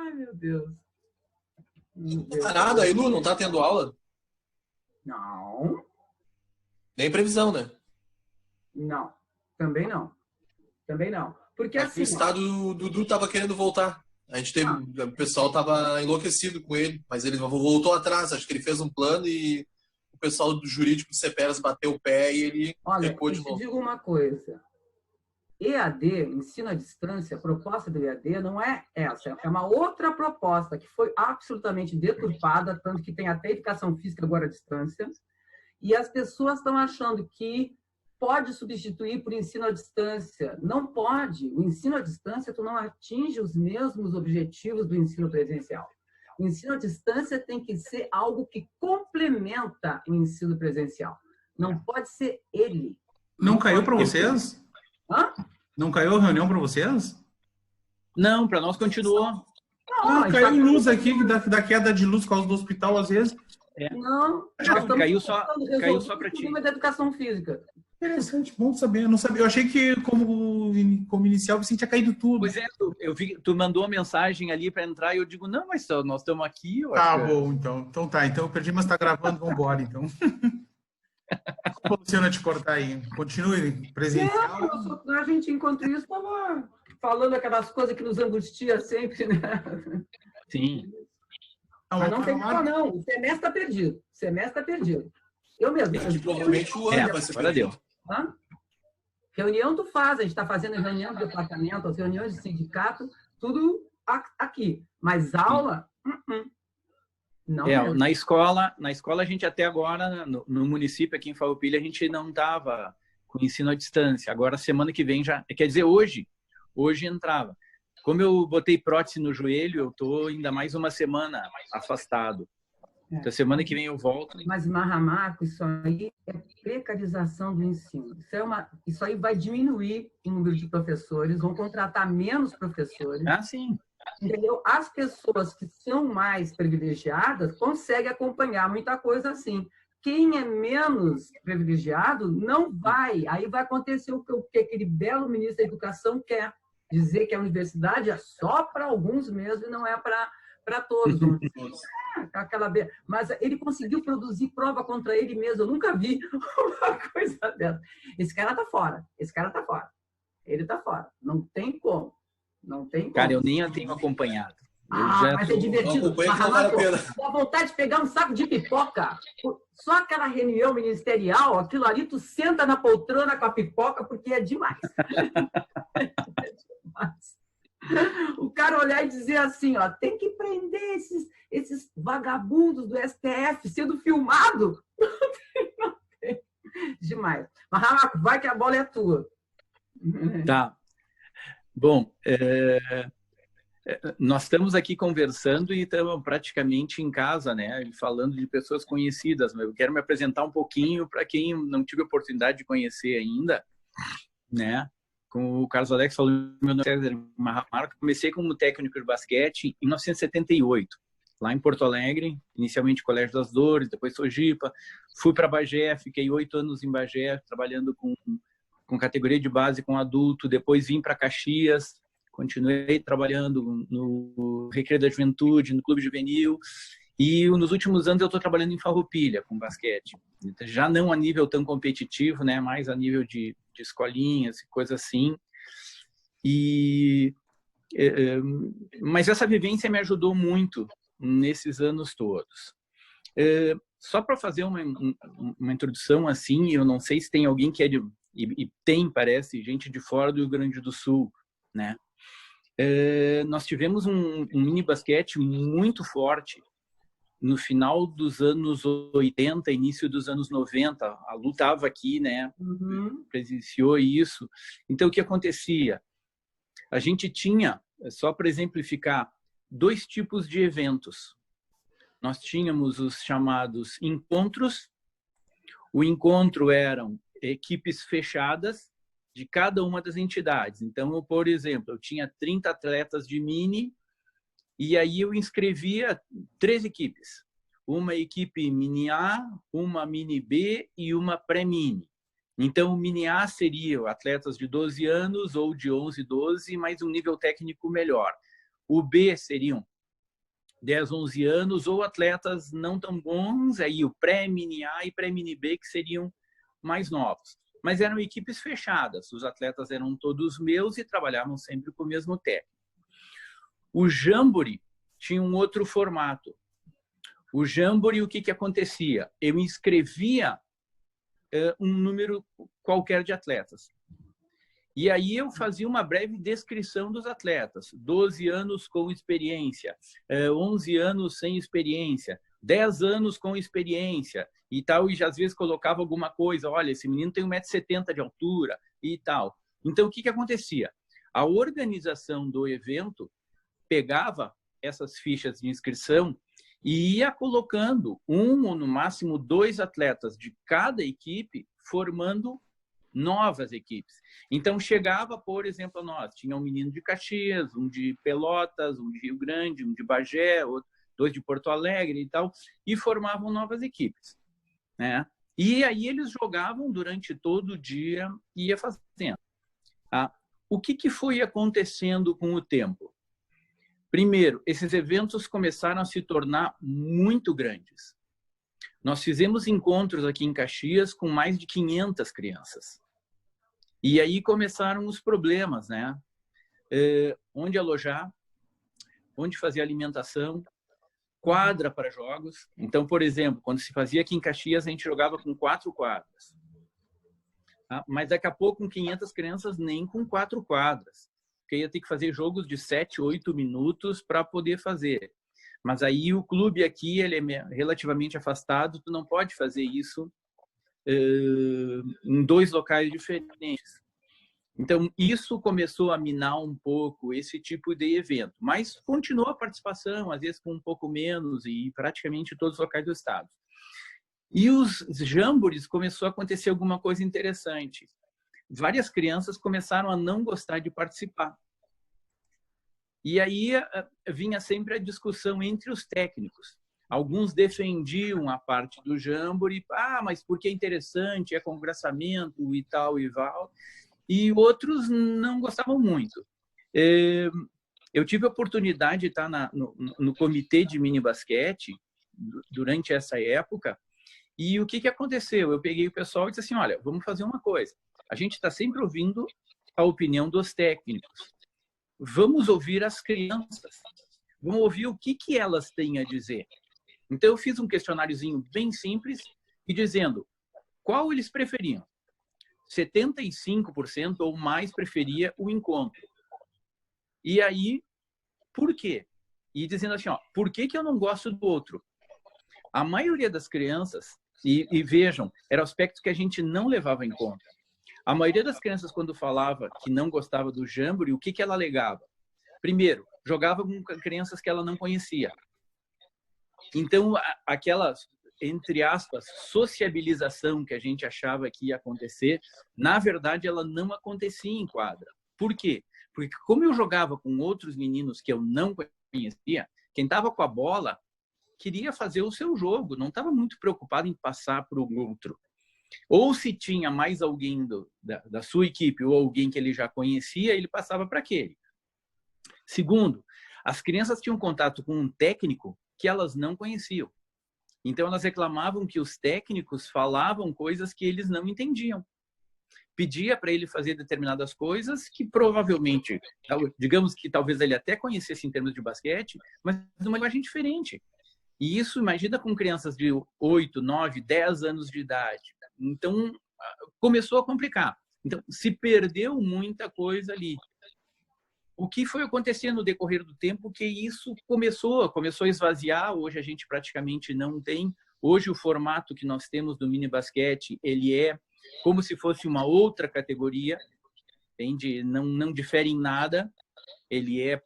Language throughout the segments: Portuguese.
Ai, meu Deus. Não tá nada aí, Lu? Não tá tendo aula? Não. Nem previsão, né? Não. Também não. Também não. Porque Aqui assim... o estado do Dudu tava querendo voltar. A gente teve, o pessoal tava enlouquecido com ele, mas ele voltou atrás. Acho que ele fez um plano e o pessoal do jurídico do CEPERAS bateu o pé e ele Olha, recuou eu de te novo. digo uma coisa. EAD, ensino à distância, a proposta do EAD não é essa, é uma outra proposta que foi absolutamente deturpada, tanto que tem até educação física agora à distância, e as pessoas estão achando que pode substituir por ensino à distância. Não pode. O ensino à distância, tu não atinge os mesmos objetivos do ensino presencial. O ensino à distância tem que ser algo que complementa o ensino presencial. Não pode ser ele. Não caiu para vocês? Hã? Não caiu a reunião para vocês? Não, para nós continuou. Não, caiu luz aqui, da queda de luz por causa do hospital, às vezes. Não, caiu só para ti. Da educação física. Interessante, bom saber. Eu não sabia. Eu achei que, como inicial, você tinha caído tudo. Pois é, eu vi, tu mandou uma mensagem ali para entrar e eu digo, não, mas nós estamos aqui. Tá bom, então. Então tá. Então eu perdi, mas tá gravando, vamos embora, então. Luciana, te cortar aí. Continue presencial. A gente, enquanto isso, estava falando aquelas coisas que nos angustia sempre, né? Sim. Mas não tem como, não. O semestre está perdido. O semestre está perdido. Eu mesmo. Provavelmente o ano vai ser agora deu. Hã? Reunião tu faz, a gente está fazendo reunião de departamento, as reuniões de sindicato, tudo aqui. Mas aula, não. Na escola a gente até agora, no município aqui em Farroupilha, a gente não estava com ensino à distância. Agora, semana que vem já... Quer dizer, hoje entrava. Como eu botei prótese no joelho, eu estou ainda mais uma semana afastado. Então, semana que vem eu volto. Mas, Marco, isso aí é precarização do ensino. Isso aí vai diminuir o número de professores, vão contratar menos professores. Ah, sim. Entendeu? As pessoas que são mais privilegiadas conseguem acompanhar muita coisa assim. Quem é menos privilegiado não vai. Aí vai acontecer o que aquele belo ministro da Educação quer. Dizer que a universidade é só para alguns mesmo e não é para todos. Mas ele conseguiu produzir prova contra ele mesmo. Eu nunca vi uma coisa dessa. Esse cara está fora. Ele está fora. Não tem como. Cara, eu nem a tenho acompanhado. Mas é divertido. Dá vontade de pegar um saco de pipoca. Só aquela reunião ministerial, aquilo ali, tu senta na poltrona com a pipoca, porque é demais. O cara olhar e dizer assim, ó, tem que prender esses vagabundos do STF sendo filmado. Não tem. Demais. Mas, Rafa, vai que a bola é tua. Tá. Bom, nós estamos aqui conversando e estamos praticamente em casa, né? Falando de pessoas conhecidas, mas eu quero me apresentar um pouquinho para quem não tive a oportunidade de conhecer ainda, né? Como o Carlos Alex falou, meu nome é Marco, comecei como técnico de basquete em 1978, lá em Porto Alegre, inicialmente Colégio das Dores, depois Sojipa, fui para Bagé, fiquei 8 anos em Bagé, trabalhando com categoria de base com adulto, depois vim para Caxias, continuei trabalhando no Recreio da Juventude, no Clube Juvenil, e nos últimos anos eu estou trabalhando em Farroupilha com basquete, já não a nível tão competitivo, né, mais a nível de escolinhas e coisas assim. Mas essa vivência me ajudou muito nesses anos todos. Só para fazer uma introdução assim, eu não sei se tem alguém que é de... E tem, parece, gente de fora do Rio Grande do Sul, né? Nós tivemos um mini basquete muito forte no final dos anos 80, início dos anos 90. A Lu estava aqui, né? Presenciou isso. Então, o que acontecia? A gente tinha, só para exemplificar, 2 tipos de eventos. Nós tínhamos os chamados encontros. O encontro eram equipes fechadas de cada uma das entidades. Então, por exemplo, eu tinha 30 atletas de mini e aí eu inscrevia 3 equipes. Uma equipe mini A, uma mini B e uma pré-mini. Então, o mini A seria atletas de 12 anos ou de 11, 12, mas um nível técnico melhor. O B seriam 10, 11 anos, ou atletas não tão bons, aí o pré-mini A e pré-mini B, que seriam mais novos. Mas eram equipes fechadas, os atletas eram todos meus e trabalhavam sempre com o mesmo técnico. O Jamboree tinha um outro formato. O Jamboree, o que acontecia? Eu inscrevia um número qualquer de atletas. E aí eu fazia uma breve descrição dos atletas. 12 anos com experiência, 11 anos sem experiência, 10 anos com experiência e tal. E às vezes colocava alguma coisa. Olha, esse menino tem 1,70 m de altura e tal. Então, o que acontecia? A organização do evento pegava essas fichas de inscrição e ia colocando um ou no máximo 2 atletas de cada equipe, formando novas equipes. Então chegava, por exemplo, a nós, tinha um menino de Caxias, um de Pelotas, um de Rio Grande, um de Bagé, 2 de Porto Alegre e tal, e formavam novas equipes, né? E aí eles jogavam durante todo o dia e ia fazendo. O que foi acontecendo com o tempo? Primeiro, esses eventos começaram a se tornar muito grandes. Nós fizemos encontros aqui em Caxias com mais de 500 crianças. E aí começaram os problemas, né? Onde alojar, onde fazer alimentação, quadra para jogos. Então, por exemplo, quando se fazia aqui em Caxias, a gente jogava com 4 quadras. Mas daqui a pouco, com 500 crianças, nem com 4 quadras. Porque ia ter que fazer jogos de 7, 8 minutos para poder fazer. Mas aí o clube aqui ele é relativamente afastado, tu não pode fazer isso em 2 locais diferentes. Então, isso começou a minar um pouco esse tipo de evento. Mas continuou a participação, às vezes com um pouco menos, e praticamente todos os locais do estado. E os jamborees começou a acontecer alguma coisa interessante. Várias crianças começaram a não gostar de participar. E aí vinha sempre a discussão entre os técnicos. Alguns defendiam a parte do jamboree, mas porque é interessante, é congraçamento e tal e tal. E outros não gostavam muito. Eu tive a oportunidade de estar no comitê de mini basquete durante essa época. E o que aconteceu? Eu peguei o pessoal e disse assim, olha, vamos fazer uma coisa. A gente está sempre ouvindo a opinião dos técnicos. Vamos ouvir as crianças. Vamos ouvir o que elas têm a dizer. Então, eu fiz um questionáriozinho bem simples e dizendo qual eles preferiam. 75% ou mais preferia o encontro. E aí, por quê? E dizendo assim, por que eu não gosto do outro? A maioria das crianças, e vejam, era o aspecto que a gente não levava em conta. A maioria das crianças, quando falava que não gostava do jamboree, o que ela alegava? Primeiro, jogava com crianças que ela não conhecia. Então, aquela, entre aspas, sociabilização que a gente achava que ia acontecer, na verdade, ela não acontecia em quadra. Por quê? Porque como eu jogava com outros meninos que eu não conhecia, quem estava com a bola queria fazer o seu jogo, não estava muito preocupado em passar para o outro. Ou se tinha mais alguém da sua equipe ou alguém que ele já conhecia, ele passava para aquele. Segundo, as crianças tinham contato com um técnico que elas não conheciam. Então, elas reclamavam que os técnicos falavam coisas que eles não entendiam. Pedia para ele fazer determinadas coisas que provavelmente, digamos que talvez ele até conhecesse em termos de basquete, mas de uma linguagem diferente. E isso, imagina com crianças de 8, 9, 10 anos de idade. Então, começou a complicar. Então, se perdeu muita coisa ali. O que foi acontecendo no decorrer do tempo que isso começou a esvaziar. Hoje a gente praticamente não tem. Hoje o formato que nós temos do mini basquete, ele é como se fosse uma outra categoria, entende? Não difere em nada. Ele é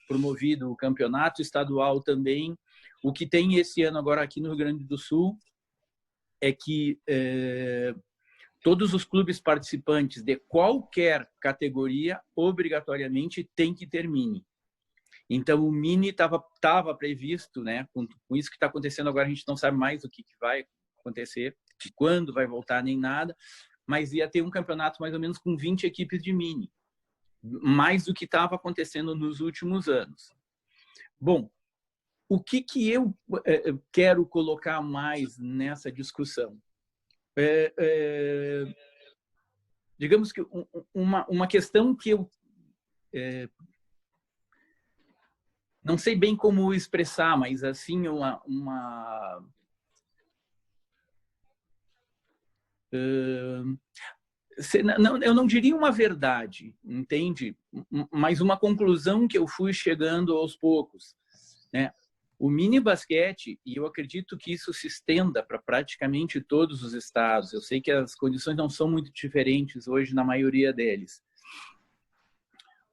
promovido o campeonato estadual também. O que tem esse ano agora aqui no Rio Grande do Sul é que todos os clubes participantes de qualquer categoria, obrigatoriamente, tem que ter mini. Então, o mini estava previsto, né? Com isso que está acontecendo agora, a gente não sabe mais o que vai acontecer, de quando vai voltar, nem nada, mas ia ter um campeonato mais ou menos com 20 equipes de mini, mais do que estava acontecendo nos últimos anos. Bom, o que eu quero colocar mais nessa discussão? Digamos que uma questão que eu não sei bem como expressar, mas assim, eu não diria uma verdade, entende? Mas uma conclusão que eu fui chegando aos poucos, né? O mini basquete, e eu acredito que isso se estenda para praticamente todos os estados. Eu sei que as condições não são muito diferentes hoje na maioria deles.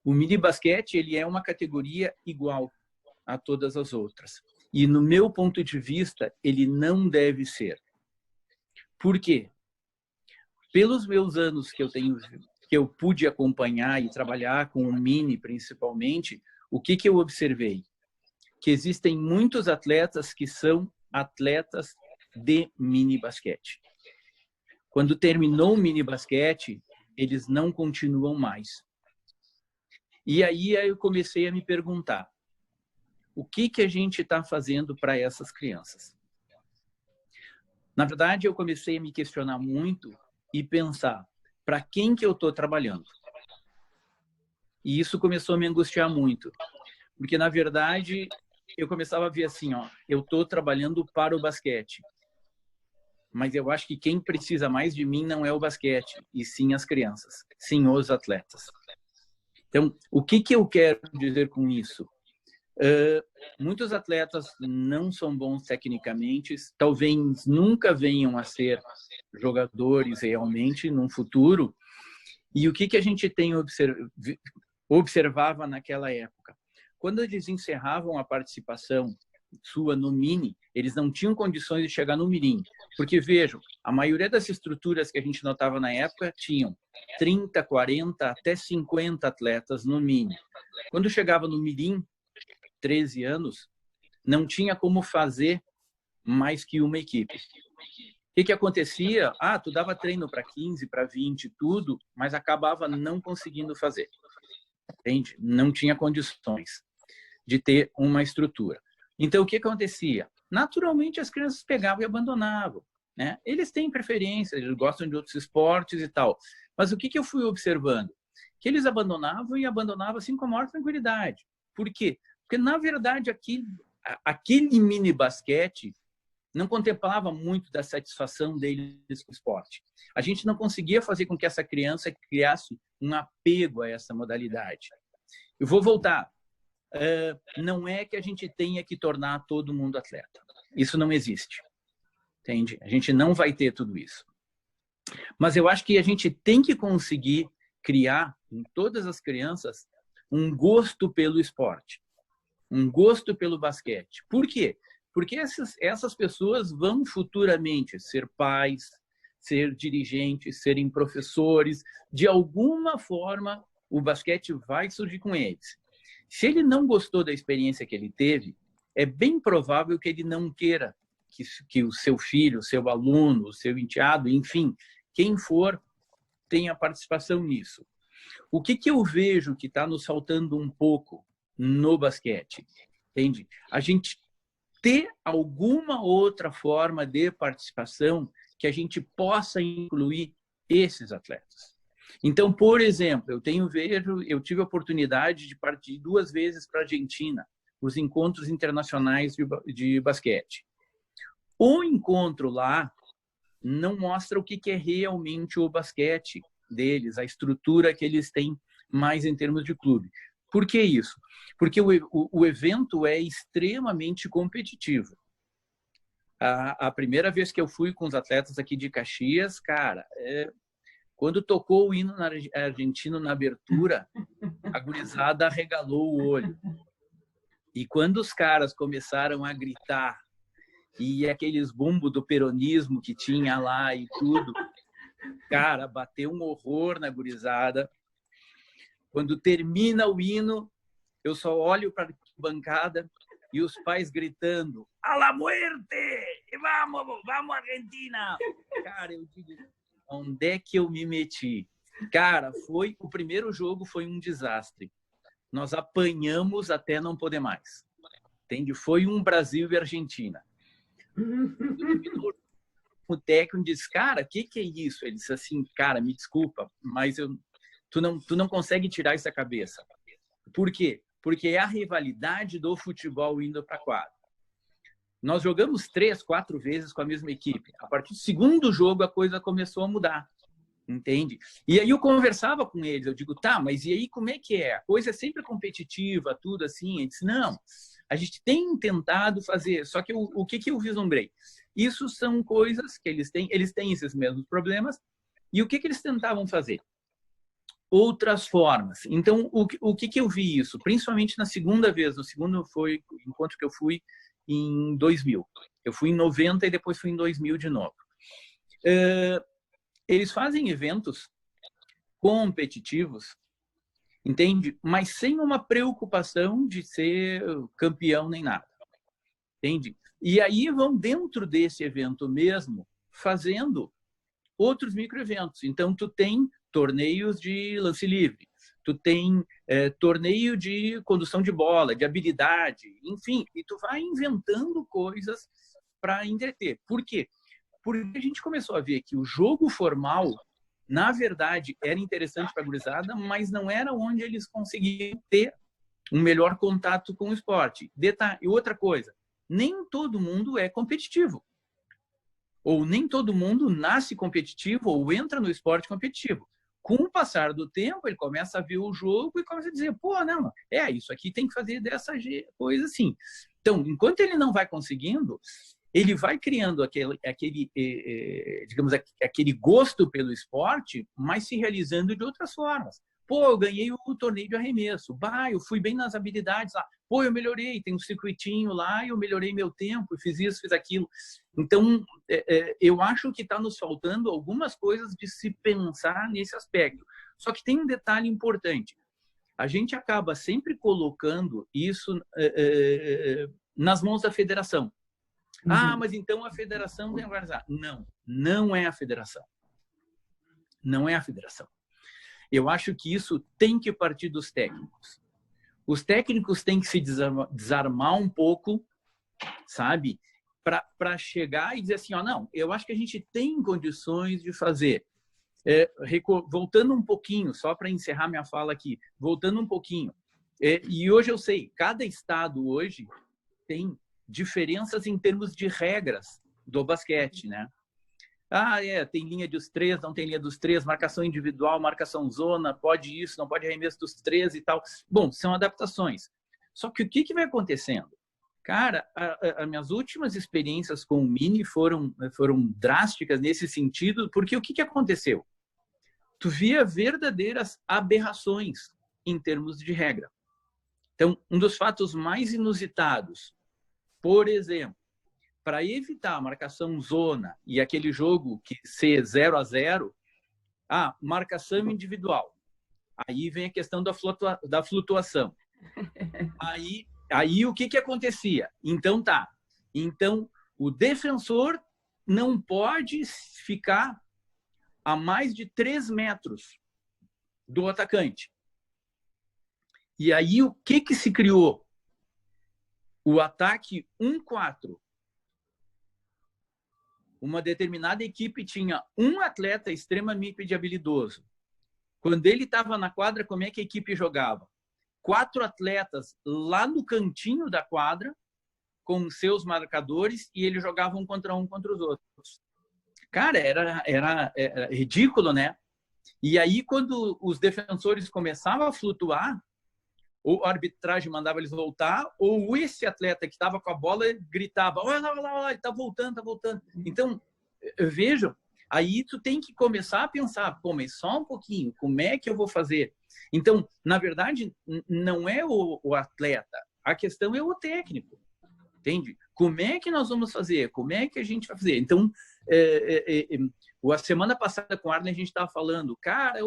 O mini basquete, ele é uma categoria igual a todas as outras. E no meu ponto de vista, ele não deve ser. Por quê? Pelos meus anos que eu pude acompanhar e trabalhar com o mini principalmente, o que eu observei? Que existem muitos atletas que são atletas de mini basquete. Quando terminou o mini basquete, eles não continuam mais. E aí eu comecei a me perguntar, o que a gente está fazendo para essas crianças? Na verdade, eu comecei a me questionar muito e pensar, para quem que eu estou trabalhando? E isso começou a me angustiar muito. Porque, na verdade, eu começava a ver assim, eu estou trabalhando para o basquete. Mas eu acho que quem precisa mais de mim não é o basquete, e sim as crianças, sim os atletas. Então, o que eu quero dizer com isso? Muitos atletas não são bons tecnicamente, talvez nunca venham a ser jogadores realmente no futuro. E o que a gente observava naquela época? Quando eles encerravam a participação sua no mini, eles não tinham condições de chegar no mirim. Porque, vejam, a maioria das estruturas que a gente notava na época tinham 30, 40, até 50 atletas no mini. Quando chegava no mirim, 13 anos, não tinha como fazer mais que uma equipe. O que acontecia? Tu dava treino para 15, para 20, tudo, mas acabava não conseguindo fazer. Entende? Não tinha condições de ter uma estrutura. Então, o que acontecia? Naturalmente, as crianças pegavam e abandonavam, né? Eles têm preferência, eles gostam de outros esportes e tal. Mas o que eu fui observando? Que eles abandonavam e abandonavam assim com a maior tranquilidade. Por quê? Porque, na verdade, aquele mini basquete não contemplava muito da satisfação deles com o esporte. A gente não conseguia fazer com que essa criança criasse um apego a essa modalidade. Eu vou voltar. Não é que a gente tenha que tornar todo mundo atleta. Isso não existe. Entende? A gente não vai ter tudo isso. Mas eu acho que a gente tem que conseguir criar em todas as crianças um gosto pelo esporte, um gosto pelo basquete. Por quê? Porque essas pessoas vão futuramente ser pais, ser dirigentes, serem professores. De alguma forma, o basquete vai surgir com eles. Se ele não gostou da experiência que ele teve, é bem provável que ele não queira que o seu filho, o seu aluno, o seu enteado, enfim, quem for, tenha participação nisso. O que eu vejo que está nos faltando um pouco no basquete? Entende? A gente ter alguma outra forma de participação que a gente possa incluir esses atletas. Então, por exemplo, eu tive a oportunidade de partir 2 vezes para a Argentina, os encontros internacionais de basquete. O encontro lá não mostra o que é realmente o basquete deles, a estrutura que eles têm mais em termos de clube. Por que isso? Porque o evento é extremamente competitivo. A primeira vez que eu fui com os atletas aqui de Caxias, cara, quando tocou o hino argentino na abertura, a gurizada arregalou o olho. E quando os caras começaram a gritar, e aqueles bumbos do peronismo que tinha lá e tudo, cara, bateu um horror na gurizada. Quando termina o hino, eu só olho para a bancada e os pais gritando: "A la muerte! Vamos Argentina!" Cara, eu digo, onde é que eu me meti? Cara, o primeiro jogo foi um desastre. Nós apanhamos até não poder mais. entende? Foi um Brasil e Argentina. O técnico disse, cara, o que é isso? Ele disse assim, cara, me desculpa, mas tu não consegue tirar isso da cabeça. Por quê? Porque é a rivalidade do futebol indo para a quadra. Nós jogamos 3, 4 vezes com a mesma equipe. A partir do segundo jogo, a coisa começou a mudar. Entende? E aí eu conversava com eles, eu digo, tá, mas e aí como é que é? A coisa é sempre competitiva, tudo assim. Ele disse, não, a gente tem tentado fazer, só que o que eu vislumbrei? Isso são coisas que eles têm esses mesmos problemas, e o que eles tentavam fazer? Outras formas. Então, o que eu vi isso? Principalmente na segunda vez, no segundo foi o encontro que eu fui em 2000. Eu fui em 90 e depois fui em 2000 de novo. Eles fazem eventos competitivos, entende? Mas sem uma preocupação de ser campeão nem nada, entende? E aí vão dentro desse evento mesmo fazendo outros microeventos. Então, tu tem torneios de lance livre, tu tem torneio de condução de bola, de habilidade, enfim, e tu vai inventando coisas para entreter. Por quê? Porque a gente começou a ver que o jogo formal, na verdade, era interessante para a gurizada, mas não era onde eles conseguiam ter um melhor contato com o esporte. E outra coisa, nem todo mundo é competitivo. Ou nem todo mundo nasce competitivo ou entra no esporte competitivo. Com o passar do tempo, ele começa a ver o jogo e começa a dizer, pô, não, isso aqui tem que fazer dessa coisa assim. Então, enquanto ele não vai conseguindo, ele vai criando digamos, aquele gosto pelo esporte, mas se realizando de outras formas. Pô, eu ganhei o torneio de arremesso. Bah, eu fui bem nas habilidades lá. Pô, eu melhorei, tem um circuitinho lá, eu melhorei meu tempo, fiz isso, fiz aquilo. Então, eu acho que está nos faltando algumas coisas de se pensar nesse aspecto. Só que tem um detalhe importante. A gente acaba sempre colocando isso nas mãos da federação. Ah, mas então a federação tem que organizar. Não, não é a federação. Não é a federação. Eu acho que isso tem que partir dos técnicos. Os técnicos têm que se desarmar um pouco, sabe? Para chegar e dizer assim, não, eu acho que a gente tem condições de fazer. Voltando um pouquinho, só para encerrar minha fala aqui, voltando um pouquinho. E hoje eu sei, cada estado hoje tem diferenças em termos de regras do basquete, né? Tem linha dos 3, não tem linha dos 3, marcação individual, marcação zona, pode isso, não pode arremesso dos 3 e tal. Bom, são adaptações. Só que o que vai acontecendo? Cara, as minhas últimas experiências com o Mini foram drásticas nesse sentido, porque o que aconteceu? Tu via verdadeiras aberrações em termos de regra. Então, um dos fatos mais inusitados, por exemplo, para evitar a marcação zona e aquele jogo que ser 0-0, marcação individual. Aí vem a questão da flutuação. Aí o que acontecia? Então Então, o defensor não pode ficar a mais de 3 metros do atacante. E aí o que se criou? O ataque 1-4. Uma determinada equipe tinha um atleta extremamente habilidoso. Quando ele estava na quadra, como é que a equipe jogava? 4 atletas lá no cantinho da quadra, com seus marcadores, e eles jogavam contra os outros. Cara, era ridículo, né? E aí, quando os defensores começavam a flutuar, ou a arbitragem mandava eles voltar, ou esse atleta que estava com a bola gritava, olha lá, ele está voltando, está voltando. Então, vejam, aí tu tem que começar a pensar, pô, mas só um pouquinho, como é que eu vou fazer? Então, na verdade, não é o atleta, a questão é o técnico, entende? Como é que nós vamos fazer? Como é que a gente vai fazer? Então, a semana passada com o Arlen a gente estava falando, cara,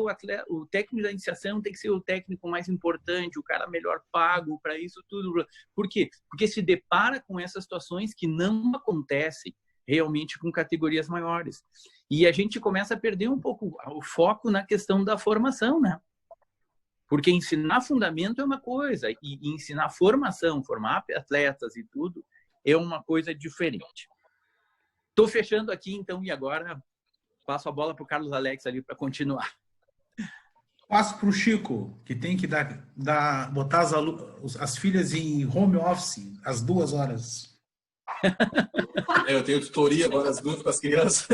o técnico da iniciação tem que ser o técnico mais importante, o cara melhor pago para isso tudo. Por quê? Porque se depara com essas situações que não acontecem realmente com categorias maiores. E a gente começa a perder um pouco o foco na questão da formação, né? Porque ensinar fundamento é uma coisa e ensinar formação, formar atletas e tudo é uma coisa diferente. Estou fechando aqui, então, e agora passo a bola para o Carlos Alex ali para continuar. Passo para o Chico, que tem que botar as filhas em home office às 2 horas. Eu tenho tutoria agora às 2 com as crianças.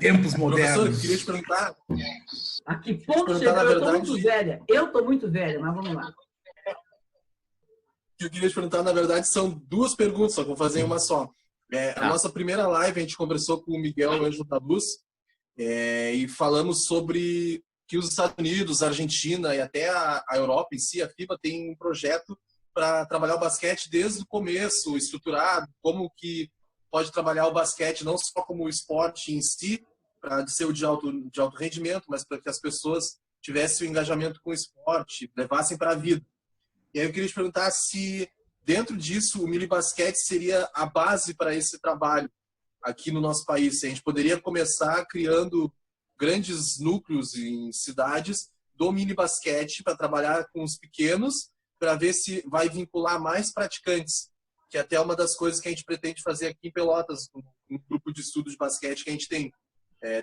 Tempos modernos. Professor, eu queria te perguntar. A que ponto chegou? Eu estou muito velha. Eu estou muito velha, mas vamos lá. Eu queria te perguntar, na verdade, são 2 perguntas, só que vou fazer em uma só. A nossa primeira live, a gente conversou com o Miguel Ângelo da Luz e falamos sobre que os Estados Unidos, a Argentina e até a Europa em si, a FIBA, tem um projeto para trabalhar o basquete desde o começo, estruturado, como que pode trabalhar o basquete não só como o esporte em si, para ser o de alto rendimento, mas para que as pessoas tivessem o engajamento com o esporte, levassem para a vida. E aí eu queria te perguntar se, dentro disso, o mini basquete seria a base para esse trabalho aqui no nosso país. Se a gente poderia começar criando grandes núcleos em cidades do mini basquete para trabalhar com os pequenos, para ver se vai vincular mais praticantes, que é até uma das coisas que a gente pretende fazer aqui em Pelotas, no grupo de estudo de basquete que a gente tem.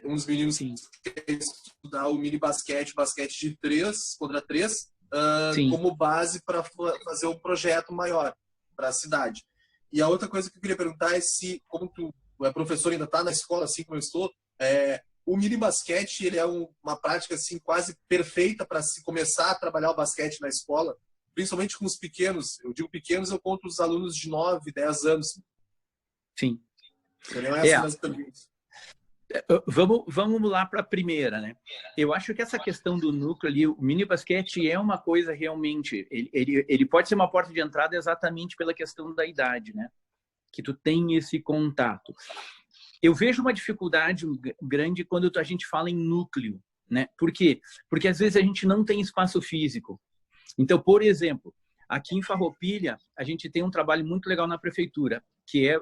Um dos meninos que quer estudar o mini basquete, basquete de 3 contra 3, como base para fazer um projeto maior para a cidade. E a outra coisa que eu queria perguntar é se, como tu é professor, ainda está na escola, assim como eu estou, o mini basquete ele é uma prática assim, quase perfeita para se começar a trabalhar o basquete na escola, principalmente com os pequenos. Eu digo pequenos, eu conto os alunos de 9, 10 anos. Sim. Seriam essas as perguntas. Vamos lá para a primeira, né? Eu acho que essa questão do núcleo ali, o mini basquete é uma coisa realmente, ele pode ser uma porta de entrada exatamente pela questão da idade, né? Que tu tem esse contato. Eu vejo uma dificuldade grande quando a gente fala em núcleo, né? Por quê? Porque às vezes a gente não tem espaço físico. Então, por exemplo, aqui em Farroupilha, a gente tem um trabalho muito legal na prefeitura, que é,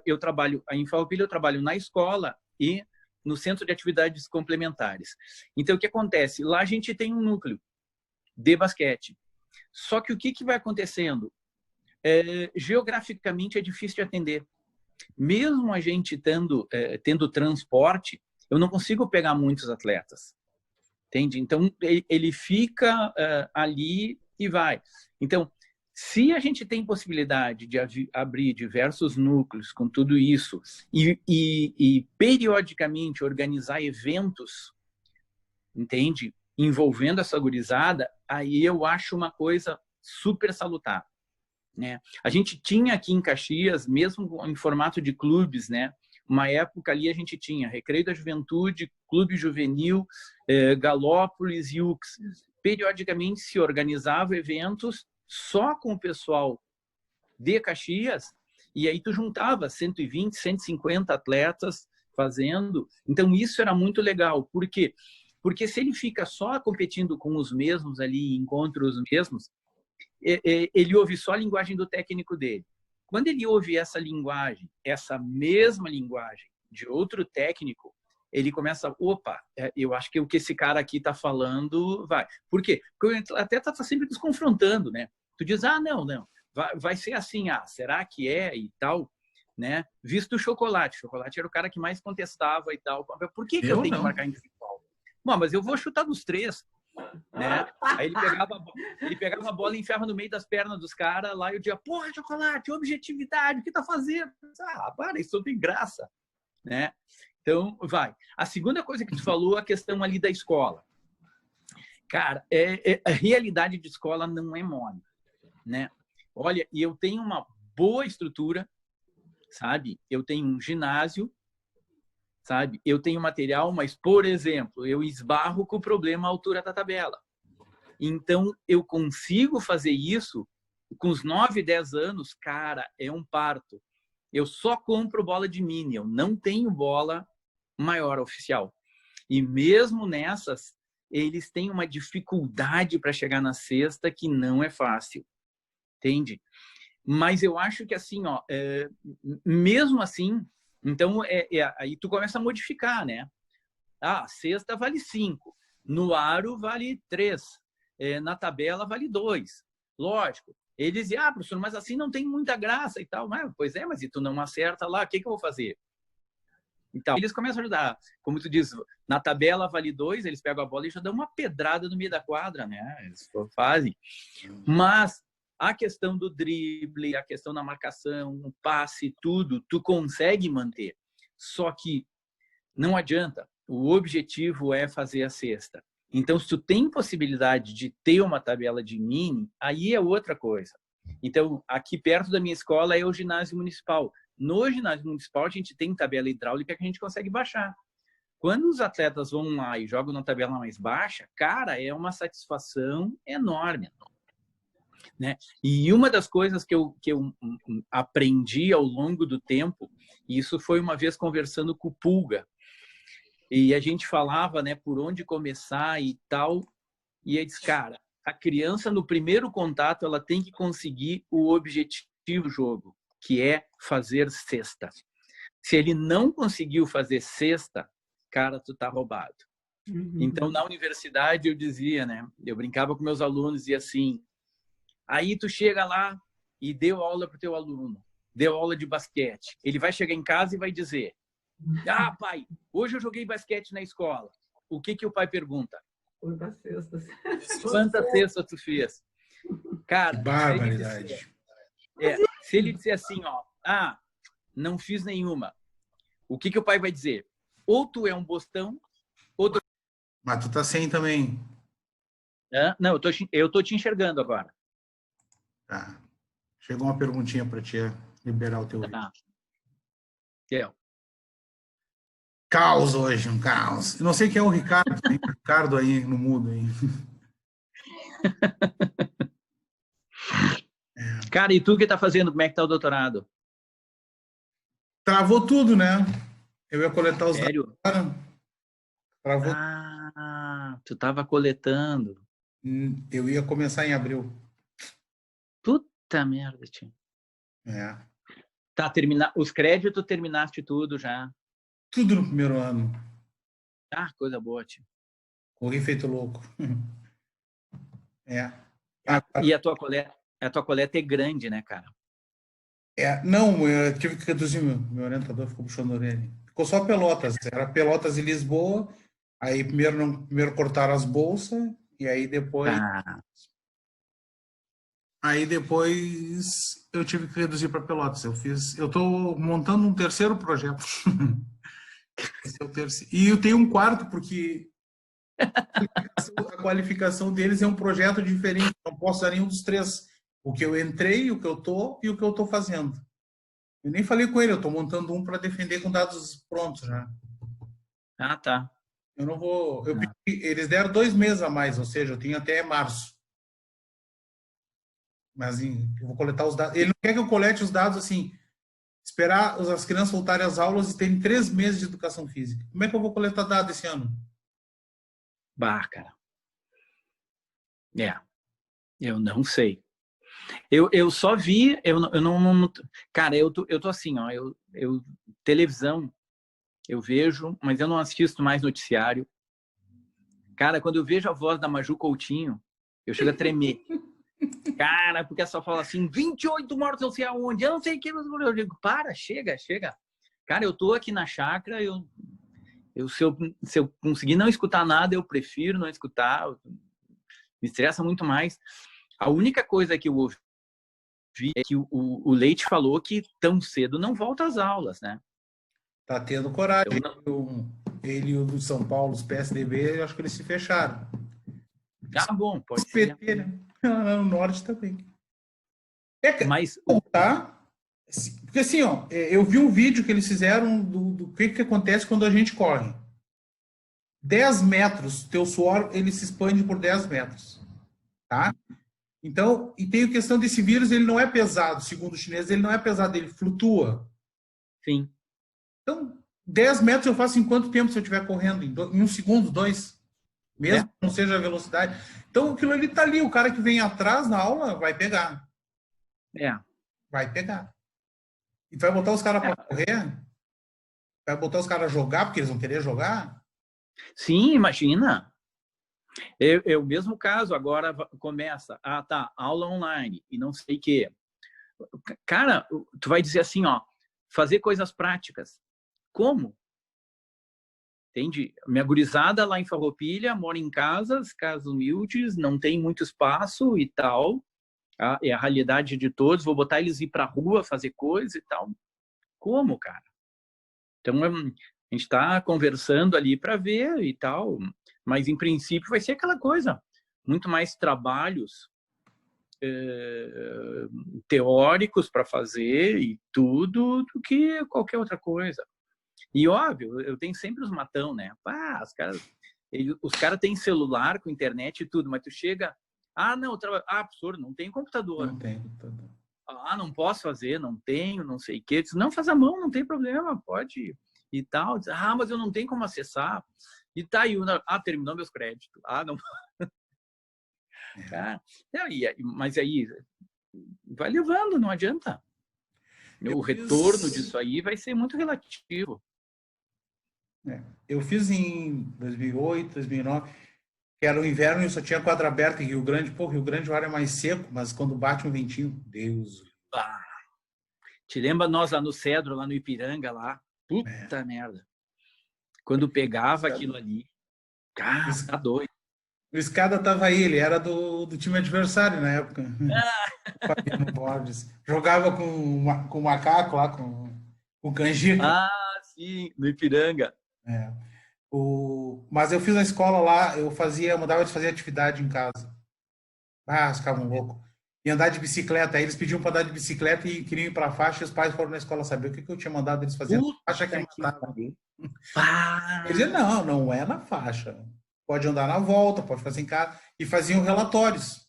em Farroupilha eu trabalho na escola e no Centro de Atividades Complementares. Então, o que acontece? Lá a gente tem um núcleo de basquete. Só que o que vai acontecendo? Geograficamente é difícil de atender. Mesmo a gente tendo transporte, eu não consigo pegar muitos atletas. Entende? Então, ele fica ali e vai. Então, se a gente tem possibilidade de abrir diversos núcleos com tudo isso e periodicamente organizar eventos, entende? Envolvendo essa gurizada, aí eu acho uma coisa super salutar, né? A gente tinha aqui em Caxias, mesmo em formato de clubes, né? Uma época ali a gente tinha Recreio da Juventude, Clube Juvenil, Galópolis e UX. Periodicamente se organizavam eventos só com o pessoal de Caxias, e aí tu juntava 120, 150 atletas fazendo. Então, isso era muito legal. Por quê? Porque se ele fica só competindo com os mesmos ali, encontra os mesmos, ele ouve só a linguagem do técnico dele. Quando ele ouve essa linguagem, essa mesma linguagem de outro técnico, ele começa, opa, eu acho que o que esse cara aqui está falando vai. Por quê? Porque até está sempre nos confrontando, né? Tu diz, não, vai ser assim, será que é e tal, né? Visto o Chocolate. O Chocolate era o cara que mais contestava e tal. Por que eu tenho que marcar individual? Bom, mas eu vou chutar dos 3, né? Aí ele pegava a bola e enfiava no meio das pernas dos caras lá e eu dizia, porra, Chocolate, objetividade, o que tá fazendo? Para, isso não tem graça, né? Então, vai. A segunda coisa que tu falou, a questão ali da escola. Cara, a realidade de escola não é mole, né? Olha, e eu tenho uma boa estrutura, sabe? Eu tenho um ginásio, sabe? Eu tenho material, mas, por exemplo, eu esbarro com o problema altura da tabela. Então, eu consigo fazer isso com os 9, 10 anos, cara, é um parto. Eu só compro bola de mini, eu não tenho bola maior oficial. E mesmo nessas, eles têm uma dificuldade para chegar na cesta que não é fácil. Entende? Mas eu acho que assim, mesmo assim, então aí tu começa a modificar, né? Cesta vale 5, no aro vale 3, na tabela vale 2. Lógico. Ele dizia, professor, mas assim não tem muita graça e tal. Pois é, mas se tu não acerta lá, o que eu vou fazer? Então, eles começam a ajudar. Como tu diz, na tabela vale 2, eles pegam a bola e já dão uma pedrada no meio da quadra, né? Eles fazem. Mas a questão do drible, a questão da marcação, o passe, tudo, tu consegue manter. Só que não adianta. O objetivo é fazer a cesta. Então, se tu tem possibilidade de ter uma tabela de mini, aí é outra coisa. Então, aqui perto da minha escola é o ginásio municipal. No ginásio municipal, a gente tem tabela hidráulica que a gente consegue baixar. Quando os atletas vão lá e jogam na tabela mais baixa, cara, é uma satisfação enorme. Né? E uma das coisas que eu aprendi ao longo do tempo, e isso foi uma vez conversando com o Pulga, e a gente falava, né, por onde começar e tal, e ele disse, cara, a criança no primeiro contato ela tem que conseguir o objetivo do jogo, que é fazer cesta. Se ele não conseguiu fazer cesta, cara, tu tá roubado. Então, na universidade eu dizia, né, eu brincava com meus alunos e assim, aí tu chega lá e deu aula pro teu aluno, deu aula de basquete. Ele vai chegar em casa e vai dizer, pai, hoje eu joguei basquete na escola. O que o pai pergunta? Quantas cestas? Quantas cestas tu fez? Cara, que barbaridade. Se ele disser assim, não fiz nenhuma, o que o pai vai dizer? Ou tu é um bostão, ou tu... Mas tu tá sem também. Não, eu tô te enxergando agora. Tá. Chegou uma perguntinha para te liberar o teu vídeo. Caos hoje, um caos. Eu não sei quem é o Ricardo. Tem o Ricardo aí no mudo. Aí. Cara, e tu que tá fazendo? Como é que tá o doutorado? Travou tudo, né? Eu ia coletar os dados. Sério? Travou. Tu tava coletando. Eu ia começar em abril. Puta merda, tio. Tá, os créditos terminaste tudo já. Tudo no primeiro ano. Coisa boa, tio. Corri feito louco. E a tua coleta é grande, né, cara? Não, eu tive que reduzir, meu orientador ficou puxando a orelha. Ficou só Pelotas, era Pelotas e Lisboa, aí primeiro cortaram as bolsas, e aí depois... Aí depois eu tive que reduzir para Pelotas. Eu estou montando um terceiro projeto. Esse é o terceiro. E eu tenho um quarto, porque a qualificação deles é um projeto diferente. Não posso dar nenhum dos três. O que eu entrei, o que eu estou e o que eu estou fazendo. Eu nem falei com ele, eu estou montando um para defender com dados prontos já. Tá. Eu não vou... Eles deram 2 meses a mais, ou seja, eu tenho até março. Mas eu vou coletar os dados. Ele não quer que eu colete os dados assim, esperar as crianças voltarem às aulas e terem 3 meses de educação física. Como é que eu vou coletar dados esse ano? Cara. Eu não sei. Eu só vi, eu não cara, eu tô assim, eu televisão eu vejo, mas eu não assisto mais noticiário. Cara, quando eu vejo a voz da Maju Coutinho, eu chego a tremer. Cara, porque ela só fala assim, 28 mortos não sei aonde, eu não sei o que. Eu digo, chega. Cara, eu tô aqui na chácara, se eu conseguir não escutar nada, eu prefiro não escutar, me estressa muito mais. A única coisa que eu ouvi é que o Leite falou que tão cedo não volta às aulas, né? Tá tendo coragem. Ele e o do São Paulo, os PSDB, eu acho que eles se fecharam. Bom, pode ser. PT, né? No norte também. Mas voltar, porque assim, eu vi um vídeo que eles fizeram do que acontece quando a gente corre. 10 metros, teu suor, ele se expande por 10 metros. Tá? Então, e tem a questão desse vírus, ele não é pesado, segundo os chineses, ele não é pesado, ele flutua. Sim. Então, 10 metros eu faço em quanto tempo se eu estiver correndo? Em 1 segundo, 2? Mesmo que não seja a velocidade. Então, aquilo ali tá ali. O cara que vem atrás na aula vai pegar. Vai pegar. E vai botar os caras para correr? Vai botar os caras a jogar porque eles vão querer jogar? Sim, imagina. É o mesmo caso, agora começa, tá, aula online e não sei o quê. Cara, tu vai dizer assim, ó, fazer coisas práticas. Como? Entende? Minha gurizada lá em Farroupilha mora em casas humildes, não tem muito espaço e tal. É a realidade de todos. Vou botar eles ir pra rua fazer coisa e tal. Como, cara? Então, a gente está conversando ali para ver e tal, mas em princípio vai ser aquela coisa. Muito mais trabalhos teóricos para fazer e tudo do que qualquer outra coisa. E óbvio, eu tenho sempre os matão, né? Os caras têm celular com internet e tudo, mas tu chega, não, professor, não tem computador. Não tem computador. Não posso fazer, não tenho, não sei o quê. Diz, não, faz a mão, não tem problema, pode e tal. Diz, mas eu não tenho como acessar. E tá aí, terminou meus créditos. Não. Mas aí vai levando, não adianta. O retorno disso aí vai ser muito relativo. Eu fiz em 2008, 2009, que era o inverno e só tinha quadra aberta em Rio Grande. Pô, Rio Grande o ar é mais seco, mas quando bate um ventinho, Deus. Te lembra nós lá no Cedro, lá no Ipiranga, lá? Puta merda. Quando pegava aquilo ali, cara, tá doido. O Escada tava aí, ele era do time adversário na época. Fabiano Borges. Jogava com o macaco lá, com o canjica. Sim, no Ipiranga. Mas eu fiz a escola lá, eu mandava eles fazer atividade em casa. Eles ficavam loucos. E andar de bicicleta. Aí eles pediam para andar de bicicleta e queriam ir para a faixa, e os pais foram na escola saber o que eu tinha mandado eles fazerem na faixa que matava. Eles diziam, não é na faixa. Pode andar na volta, pode fazer em casa. E faziam relatórios.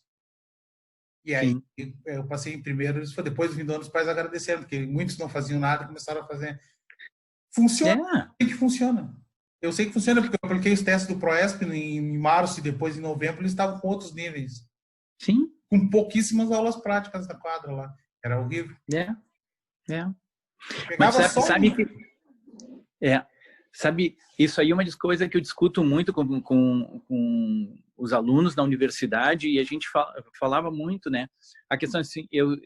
E aí eu passei em primeiro, depois do fim do ano os pais agradeceram, porque muitos não faziam nada e começaram a fazer. Funciona. Que funciona. Eu sei que funciona porque eu apliquei os testes do ProESP em março e depois em novembro eles estavam com outros níveis. Sim. Com pouquíssimas aulas práticas na quadra lá. Era horrível. Mas sabe, isso aí é uma coisa que eu discuto muito com os alunos na universidade e a gente falava muito, né? A questão assim, eu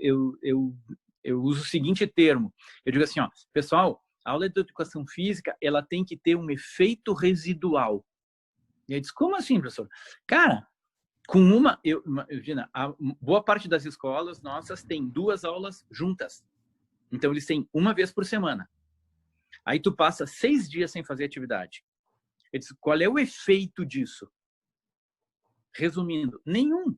uso o seguinte termo. Eu digo assim, ó, pessoal, a aula de educação física, ela tem que ter um efeito residual. E eu disse, como assim, professor? Cara, imagina, a boa parte das escolas nossas tem 2 aulas juntas. Então, eles têm uma vez por semana. Aí tu passa 6 dias sem fazer atividade. Eu disse, qual é o efeito disso? Resumindo, nenhum.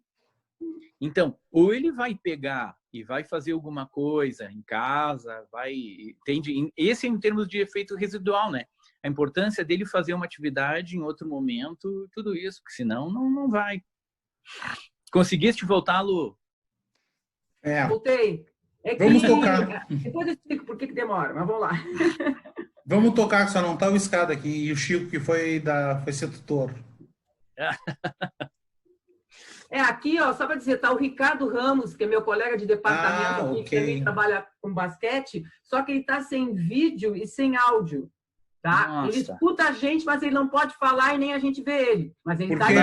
Então, ou ele vai pegar e vai fazer alguma coisa em casa, entende? Esse é em termos de efeito residual, né? A importância dele fazer uma atividade em outro momento, tudo isso, porque senão não vai. Conseguiste voltar, Lu? Voltei. Vamos tocar. Depois eu explico por que demora, mas vamos lá. Vamos tocar, que só não tá o Escada aqui. E o Chico, que foi ser tutor. Aqui, ó, só para dizer, tá o Ricardo Ramos, que é meu colega de departamento aqui, que também trabalha com basquete, só que ele tá sem vídeo e sem áudio, tá? Nossa. Ele escuta a gente, mas ele não pode falar e nem a gente vê ele. Mas ele tá aí.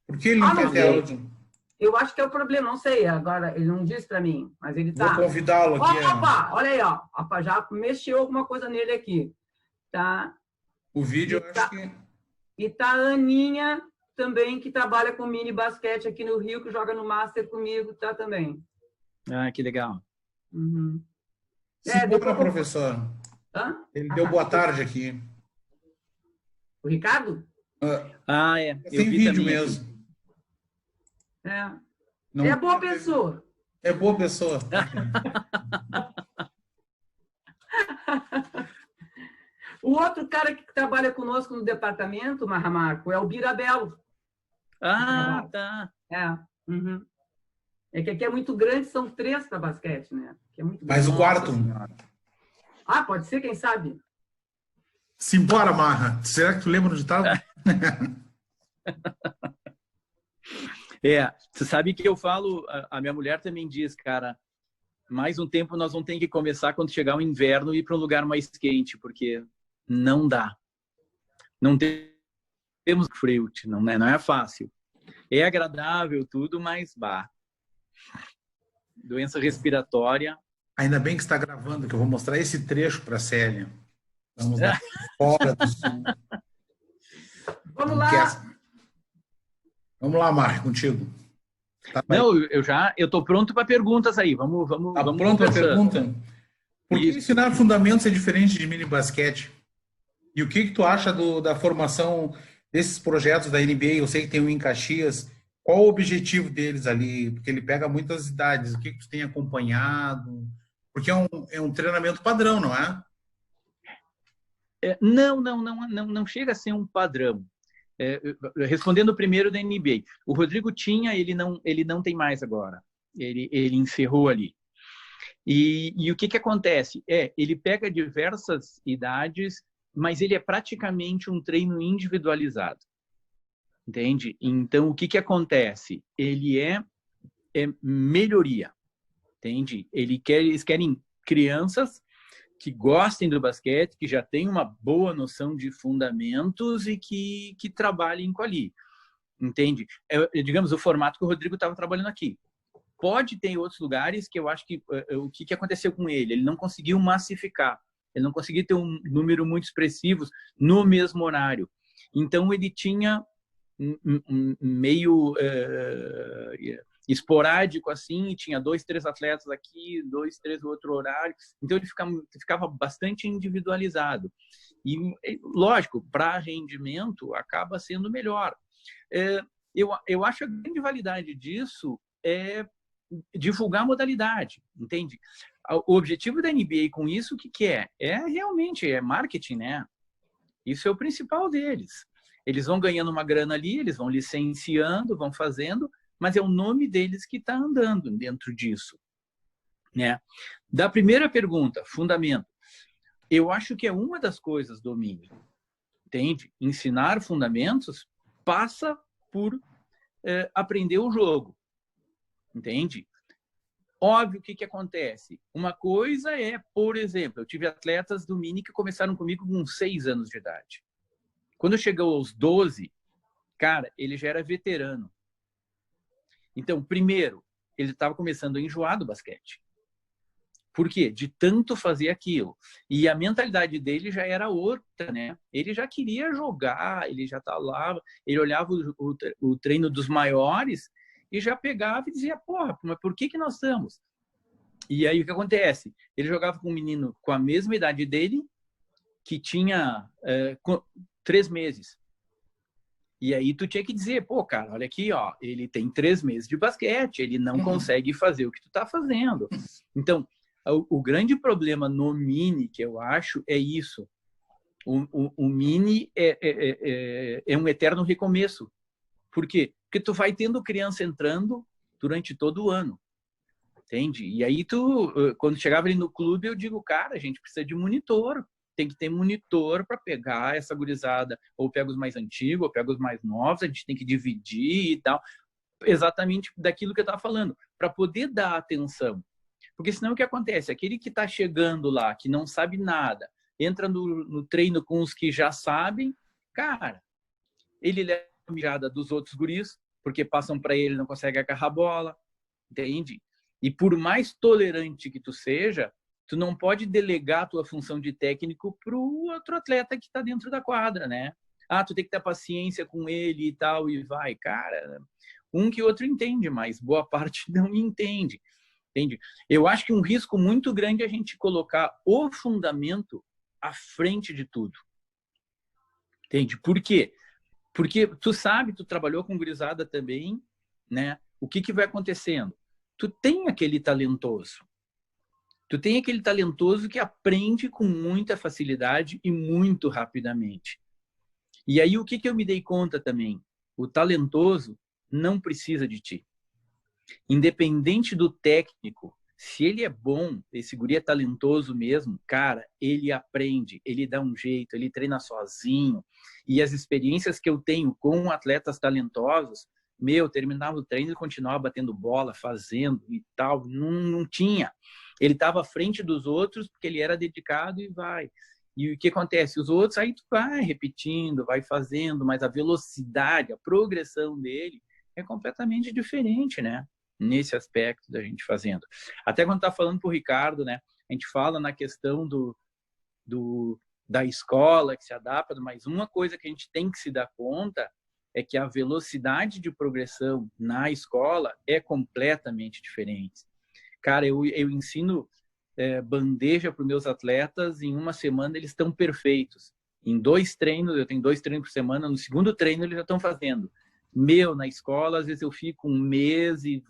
Por que ele não quer ter áudio? Eu acho que é o problema, não sei. Agora, ele não disse para mim, mas ele tá. Vou convidá-lo aqui. Opa, olha aí, ó. Opa, já mexeu alguma coisa nele aqui. Tá? O vídeo, eu acho que... E tá a Aninha também, que trabalha com mini basquete aqui no Rio, que joga no Master comigo, tá também. Que legal. Uhum. Segura, professor. Ele deu boa tarde aqui. O Ricardo? Tem vídeo mesmo. É boa pessoa. É boa pessoa. O outro cara que trabalha conosco no departamento, Marco, é o Birabelo. Tá. Uhum. É que aqui é muito grande, são 3 para basquete, né? Que é muito Mas o quarto? Pode ser, quem sabe? Simbora, Marra. Será que tu lembra onde estava? Você sabe que eu falo, a minha mulher também diz, cara, mais um tempo nós vamos ter que começar quando chegar o inverno e ir para um lugar mais quente, porque não dá. Não tem temos Freud, não é fácil. É agradável tudo, mas bah. Doença respiratória. Ainda bem que está gravando, que eu vou mostrar esse trecho para a Célia. Vamos lá, fora do sul. Vamos lá! Vamos lá, Marco, contigo. Tá, não, eu estou pronto para perguntas aí. Vamos pronto para pergunta? Por que ensinar fundamentos é diferente de mini basquete? E o que tu acha da formação desses projetos da NBA? Eu sei que tem um em Caxias. Qual o objetivo deles ali? Porque ele pega muitas idades. O que tu tem acompanhado? Porque é um treinamento padrão, não é? Não chega a ser um padrão. Respondendo primeiro da NBA, o Rodrigo tinha, ele não tem mais agora. Ele encerrou ali. E o que acontece? Ele pega diversas idades, mas ele é praticamente um treino individualizado. Entende? Então, o que acontece? Ele é melhoria. Entende? Eles querem crianças que gostem do basquete, que já tenham uma boa noção de fundamentos e que trabalhem com ali. Entende? Digamos, o formato que o Rodrigo estava trabalhando aqui. Pode ter em outros lugares que eu acho que o que aconteceu com ele? Ele não conseguiu massificar. Ele não conseguiu ter um número muito expressivo no mesmo horário. Então, ele tinha meio esporádico assim, e tinha 2, 3 atletas aqui, 2, 3 no outro horário. Então, ele ficava bastante individualizado. E, lógico, para rendimento, acaba sendo melhor. Eu acho a grande validade disso é divulgar a modalidade, entende? O objetivo da NBA com isso, o que é? Realmente marketing, né? Isso é o principal deles. Eles vão ganhando uma grana ali, eles vão licenciando, vão fazendo, mas é o nome deles que está andando dentro disso, né? Da primeira pergunta, fundamento. Eu acho que é uma das coisas do mini, entende? Ensinar fundamentos passa por aprender o jogo, entende? Óbvio, o que acontece? Uma coisa por exemplo, eu tive atletas do mini que começaram comigo com 6 anos de idade. Quando chegou aos 12, cara, ele já era veterano. Então, primeiro, ele estava começando a enjoar do basquete. Por quê? De tanto fazer aquilo. E a mentalidade dele já era outra, né? Ele já queria jogar, ele já estava lá, ele olhava o treino dos maiores e já pegava e dizia, porra, mas por que nós estamos? E aí o que acontece? Ele jogava com um menino com a mesma idade dele, que tinha 3 meses. E aí tu tinha que dizer, pô, cara, olha aqui, ó, ele tem 3 meses de basquete, ele não consegue fazer o que tu tá fazendo. Então, o grande problema no mini, que eu acho, é isso. O mini é um eterno recomeço. Por quê? Porque tu vai tendo criança entrando durante todo o ano. Entende? E aí quando chegava ali no clube, eu digo, cara, a gente precisa de monitor. Tem que ter monitor para pegar essa gurizada. Ou pega os mais antigos, ou pega os mais novos, a gente tem que dividir e tal. Exatamente daquilo que eu estava falando, para poder dar atenção. Porque senão o que acontece? Aquele que está chegando lá, que não sabe nada, entra no treino com os que já sabem, cara, ele leva a mirada dos outros guris, porque passam para ele, não consegue agarrar a bola, entende? E por mais tolerante que tu seja, tu não pode delegar a tua função de técnico para o outro atleta que está dentro da quadra, né? Tu tem que ter paciência com ele e tal, e vai. Cara, um que outro entende, mas boa parte não entende. Entende? Eu acho que um risco muito grande é a gente colocar o fundamento à frente de tudo. Entende? Por quê? Porque tu sabe, tu trabalhou com gurizada também, né? O que vai acontecendo? Tu tem aquele talentoso. Tu tem aquele talentoso que aprende com muita facilidade e muito rapidamente. E aí o que eu me dei conta também? O talentoso não precisa de ti. Independente do técnico, se ele é bom, esse guri é talentoso mesmo, cara, ele aprende, ele dá um jeito, ele treina sozinho. E as experiências que eu tenho com atletas talentosos, terminava o treino e continuava batendo bola, fazendo e tal, não tinha. Ele estava à frente dos outros porque ele era dedicado e vai. E o que acontece? Os outros, aí tu vai repetindo, vai fazendo, mas a velocidade, a progressão dele é completamente diferente, né? Nesse aspecto da gente fazendo. Até quando tá falando pro Ricardo, né? A gente fala na questão da escola que se adapta, mas uma coisa que a gente tem que se dar conta é que a velocidade de progressão na escola é completamente diferente. Cara, eu ensino bandeja para os meus atletas, em uma semana eles estão perfeitos. Em 2 treinos, eu tenho 2 treinos por semana, no segundo treino eles já estão fazendo. Na escola, às vezes eu fico 1 mês e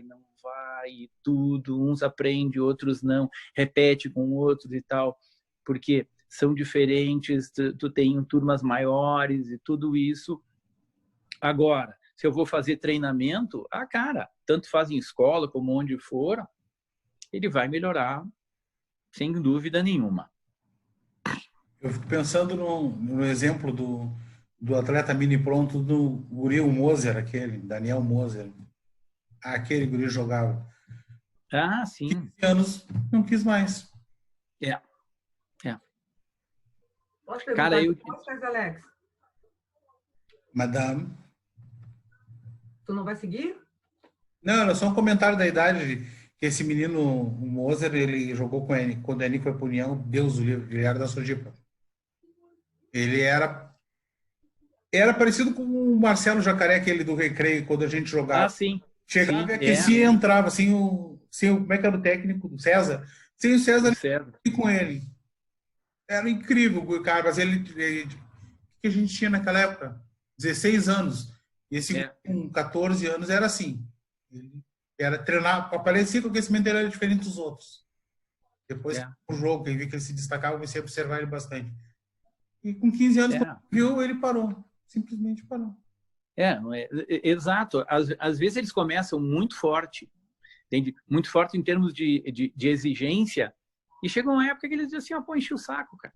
não vai, e tudo, uns aprendem, outros não, repete com outros e tal, porque são diferentes, tu tem turmas maiores e tudo isso. Agora, se eu vou fazer treinamento, cara, tanto faz em escola como onde for, ele vai melhorar, sem dúvida nenhuma. Eu fico pensando no exemplo do atleta mini pronto do guri Moser, aquele, Daniel Moser. Aquele guri jogava. Ah, sim. 15 anos, não quis mais. Posso perguntar Cara, coisas, Alex? Madame. Tu não vai seguir? Não, era só um comentário da idade que esse menino, o Moser, ele jogou com ele. Quando o Eni foi pro União, Deus o livre, ele era da Sojipa. Ele era parecido com o Marcelo Jacaré, aquele do Recreio, quando a gente jogava. Ah, sim. Chegava sim, e aquecia e entrava, sem o, como é que era o técnico do César? Sem o César e com ele. Era incrível, cara, mas ele o que a gente tinha naquela época? 16 anos. E esse com 14 anos era assim. Ele era treinar, parecia que o aquecimento dele era diferente dos outros. Depois do jogo, que eu vi que ele se destacava, eu comecei a observar ele bastante. E com 15 anos, quando viu, ele parou. Simplesmente parou. Exato. Às vezes eles começam muito forte, entende? Muito forte em termos de exigência, e chega uma época que eles dizem assim, enche o saco, cara.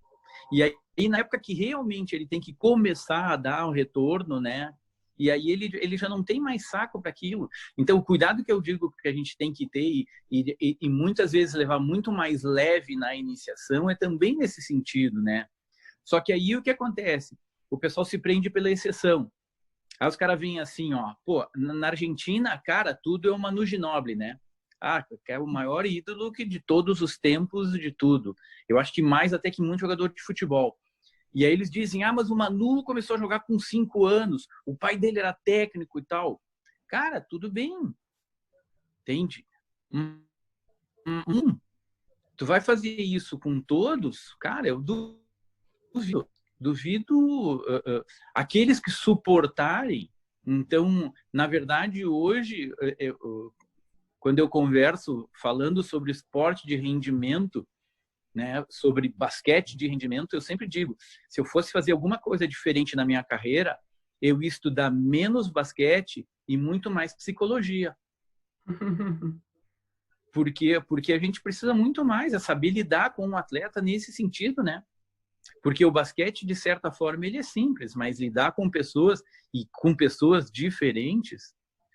E aí, na época que realmente ele tem que começar a dar um retorno, né? E aí ele já não tem mais saco para aquilo. Então, o cuidado que eu digo que a gente tem que ter e muitas vezes levar muito mais leve na iniciação é também nesse sentido, né? Só que aí o que acontece? O pessoal se prende pela exceção. Aí os caras vêm assim, na Argentina, cara, tudo é o Manu Ginóbili, né? Que é o maior ídolo de todos os tempos, de tudo. Eu acho que mais até que muito jogador de futebol. E aí eles dizem, mas o Manu começou a jogar com 5 anos, o pai dele era técnico e tal. Cara, tudo bem. Entende? Tu vai fazer isso com todos? Cara, eu duvido aqueles que suportarem. Então, na verdade, hoje, quando eu converso falando sobre esporte de rendimento, né, sobre basquete de rendimento, eu sempre digo, se eu fosse fazer alguma coisa diferente na minha carreira, eu ia estudar menos basquete e muito mais psicologia. Porque a gente precisa muito mais saber lidar com um atleta nesse sentido, né? Porque o basquete, de certa forma, ele é simples, mas lidar com pessoas e com pessoas diferentes,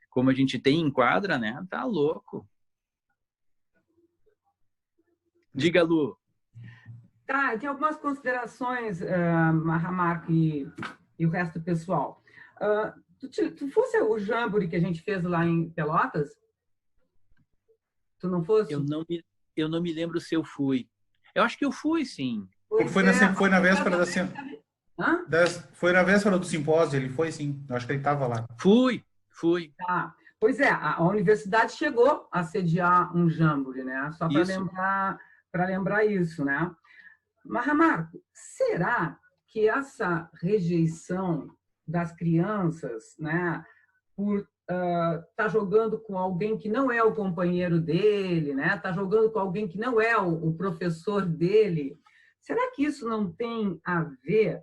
como a gente tem em quadra, né? Tá louco. Diga, Lu. Tá, tem algumas considerações, Marco e o resto do pessoal. Tu fosse o Jamboree que a gente fez lá em Pelotas? Tu não fosse? Eu não me lembro se eu fui. Eu acho que eu fui, sim. Foi na véspera foi na véspera do simpósio, ele foi, sim. Eu acho que ele estava lá. Fui. Tá. Pois é, a universidade chegou a sediar um Jamboree, né? Só para lembrar isso, né? Mas, Marco, será que essa rejeição das crianças, né, por tá jogando com alguém que não é o companheiro dele, né, tá jogando com alguém que não é o professor dele, será que isso não tem a ver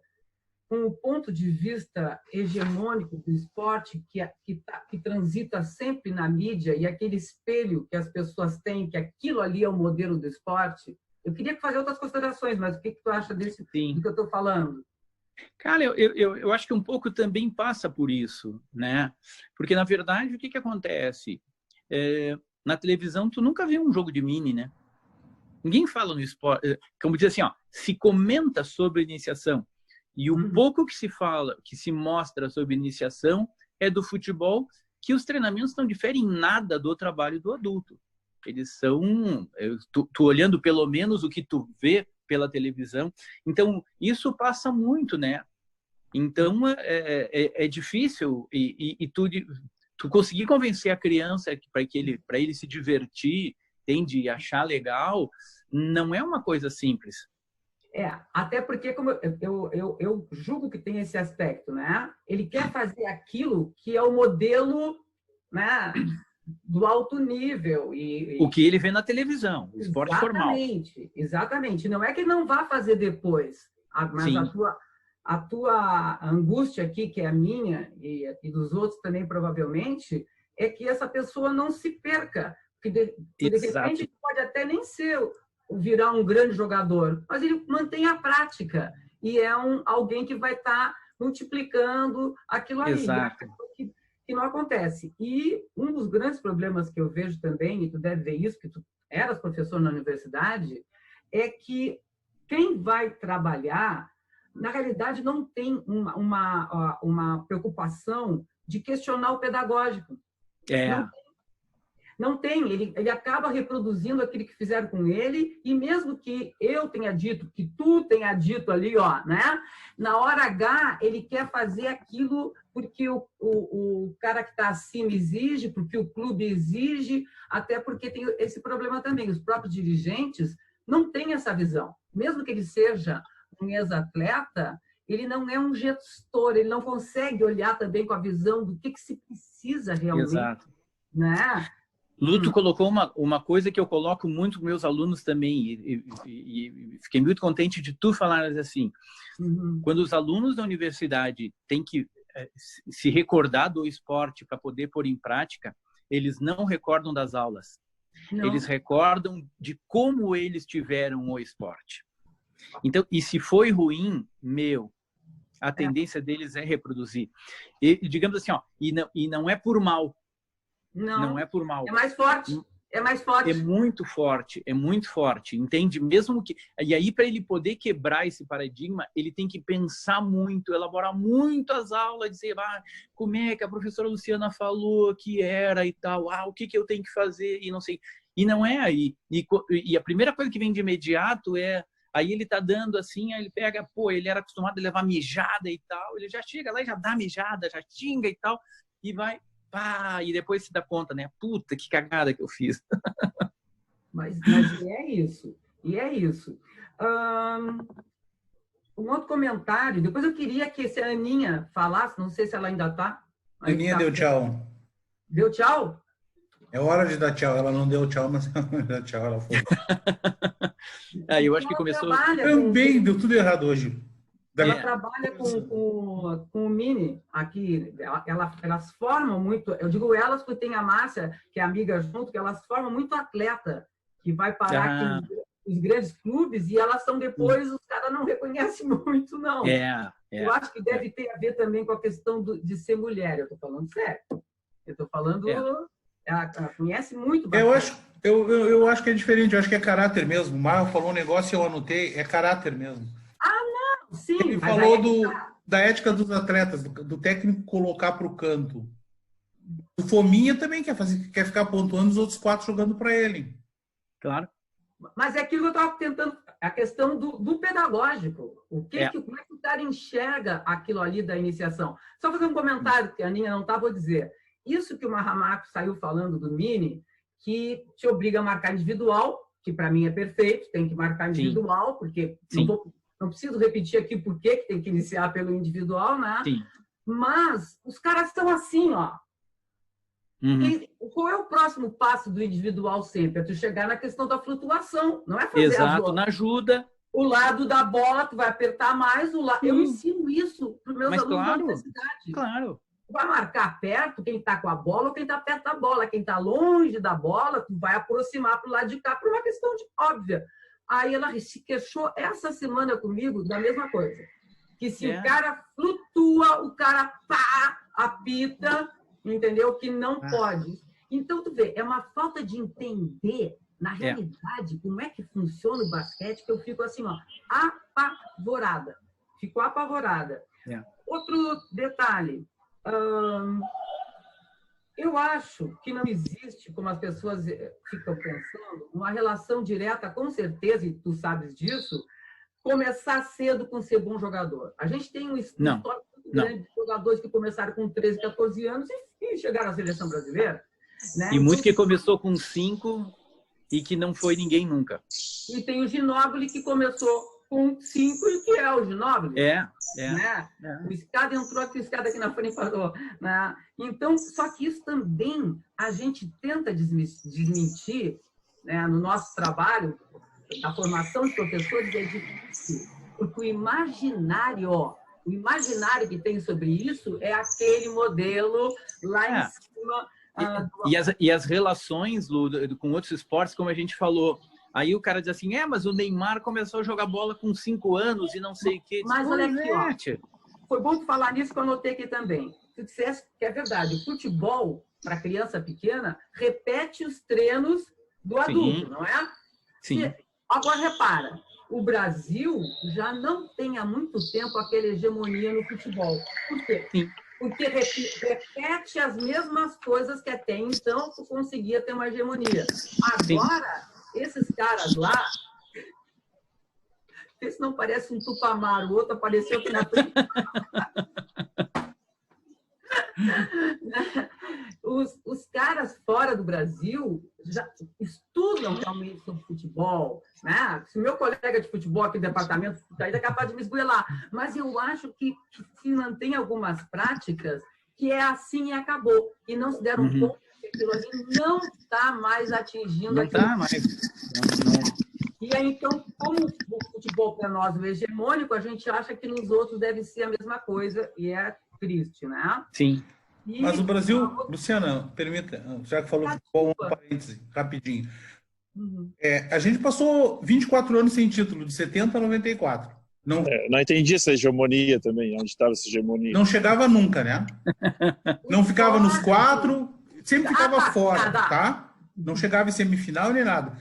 com o ponto de vista hegemônico do esporte que transita sempre na mídia e aquele espelho que as pessoas têm, que aquilo ali é o modelo do esporte? Eu queria fazer outras considerações, mas o que tu acha do que eu estou falando? Cara, eu acho que um pouco também passa por isso, né? Porque, na verdade, o que acontece? Na televisão, tu nunca viu um jogo de mini, né? Ninguém fala no esporte. Como diz assim, ó, se comenta sobre iniciação. E o pouco que se fala, que se mostra sobre iniciação é do futebol, que os treinamentos não diferem em nada do trabalho do adulto. Eles são... Tu olhando pelo menos o que tu vê pela televisão. Então, isso passa muito, né? Então, é difícil. E tu conseguir convencer a criança para ele se divertir, de achar legal, não é uma coisa simples. Até porque como eu julgo que tem esse aspecto, né? Ele quer fazer aquilo que é o modelo, né, do alto nível. O que ele vê na televisão, o esporte formal. Exatamente. Não é que não vá fazer depois, mas Sim. a tua angústia aqui, que é a minha e dos outros também provavelmente, é que essa pessoa não se perca. Porque de repente pode até nem virar um grande jogador, mas ele mantém a prática e é alguém que vai estar multiplicando aquilo ali. Exato. Que não acontece. E um dos grandes problemas que eu vejo também, e tu deve ver isso, que tu eras professor na universidade, é que quem vai trabalhar, na realidade, não tem uma preocupação de questionar o pedagógico. Não tem. Ele acaba reproduzindo aquilo que fizeram com ele, e mesmo que eu tenha dito, que tu tenha dito ali, ó, né? Na hora H, ele quer fazer aquilo porque o cara que está acima exige, porque o clube exige, até porque tem esse problema também. Os próprios dirigentes não têm essa visão. Mesmo que ele seja um ex-atleta, ele não é um gestor, ele não consegue olhar também com a visão do que se precisa realmente. Exato. Né? Luto colocou uma coisa que eu coloco muito com meus alunos também, e fiquei muito contente de tu falar assim. Quando os alunos da universidade têm que se recordar do esporte para poder pôr em prática, eles não recordam das aulas. Não. Eles recordam de como eles tiveram o esporte. Então, e se foi ruim, a tendência deles é reproduzir. E, digamos assim, ó, e não é por mal. Não é por mal. É mais forte. É mais forte. É muito forte, entende? Mesmo que... E aí, para ele poder quebrar esse paradigma, ele tem que pensar muito, elaborar muito as aulas, dizer, como é que a professora Luciana falou que era e tal, o que eu tenho que fazer e não sei. E não é aí. E a primeira coisa que vem de imediato é... Aí ele tá dando assim, aí ele pega, ele era acostumado a levar mijada e tal, ele já chega lá e já dá mijada, já xinga e tal, e vai... e depois se dá conta, né? Puta, que cagada que eu fiz. Mas é isso. E é isso. Um outro comentário. Depois eu queria que a Aninha falasse, não sei se ela ainda está. Aninha deu tchau. Deu tchau? É hora de dar tchau. Ela não deu tchau, mas ela deu tchau. Ela foi. Eu acho que começou... Também deu tudo errado hoje. Ela trabalha com o Mini aqui. Elas formam muito... Eu digo elas porque tem a Márcia, que é amiga junto, que elas formam muito atleta, que vai parar aqui os grandes clubes, e elas são depois, os caras não reconhecem muito, não. Eu acho que deve ter a ver também com a questão de ser mulher. Eu estou falando sério. Eu estou falando... Ela conhece muito bastante. Eu acho que é diferente. Eu acho que é caráter mesmo. O Marlon falou um negócio e eu anotei. É caráter mesmo. Não, sim. Ele falou da ética dos atletas, do técnico colocar para o canto. O Fominha também quer ficar pontuando os outros 4 jogando para ele. Claro. Mas é aquilo que eu estava tentando, a questão do pedagógico. Como é que o cara enxerga aquilo ali da iniciação? Só fazer um comentário que a Aninha não estava a dizer. Isso que o Mahamako saiu falando do Mini, que te obriga a marcar individual, que para mim é perfeito, tem que marcar individual, porque não preciso repetir aqui por que tem que iniciar pelo individual, né? Sim. Mas os caras são assim, ó. E qual é o próximo passo do individual sempre? É tu chegar na questão da flutuação, não é fazer na ajuda. O lado da bola, tu vai apertar mais o lado. Eu ensino isso para os meus alunos da universidade. Claro. Tu vai marcar perto quem está com a bola ou quem está perto da bola. Quem está longe da bola, tu vai aproximar para o lado de cá por uma questão óbvia. Aí ela se queixou essa semana comigo da mesma coisa. Que se o cara flutua, o cara apita, entendeu? Que não pode. Então, tu vê, é uma falta de entender Na realidade, como é que funciona o basquete, que eu fico assim, ó, apavorada. Fico apavorada. Outro detalhe. Eu acho que não existe, como as pessoas ficam pensando, uma relação direta, com certeza, e tu sabes disso, começar cedo com ser bom jogador. A gente tem um histórico muito grande de jogadores que começaram com 13, 14 anos e chegaram à seleção brasileira. Né? E muito que começou com 5 e que não foi ninguém nunca. E tem o Ginóbili que começou com 5 e que é o Ginóbili. Né? O Escada entrou aqui, o Escada aqui na frente e falou. Né? Então, só que isso também a gente tenta desmentir, né, no nosso trabalho, da formação de professores, é difícil, porque o imaginário que tem sobre isso é aquele modelo lá em cima. E as relações, Lu, com outros esportes, como a gente falou, aí o cara diz assim, mas o Neymar começou a jogar bola com 5 anos e não sei o quê. Mas olha aqui, ó, foi bom tu falar nisso que eu anotei aqui também. Tu disseste que é verdade, o futebol, para criança pequena, repete os treinos do adulto, não é? Sim. Agora, repara, o Brasil já não tem há muito tempo aquela hegemonia no futebol. Por quê? Sim. Porque repete as mesmas coisas que até então tu conseguia ter uma hegemonia. Agora, esses caras lá, esse não parece um Tupamaro, o outro apareceu aqui na frente. Os caras fora do Brasil já estudam realmente sobre futebol, né? Se o meu colega de futebol aqui do departamento ainda é capaz de me esgoelar, mas eu acho que se mantém algumas práticas que é assim e acabou, e não se deram conta que aquilo ali não está mais atingindo não aquilo. Tá mais. E aí, então, como o futebol para nós é hegemônico, a gente acha que nos outros deve ser a mesma coisa, e é triste, né? Sim. Mas o Brasil, Luciana, permita, já que falou futebol, um parêntese, rapidinho. A gente passou 24 anos sem título, de 70 a 94. Não entendi essa hegemonia também, onde estava essa hegemonia. Não chegava nunca, né? Não ficava nos 4, sempre ficava fora, tá? Não chegava em semifinal nem nada.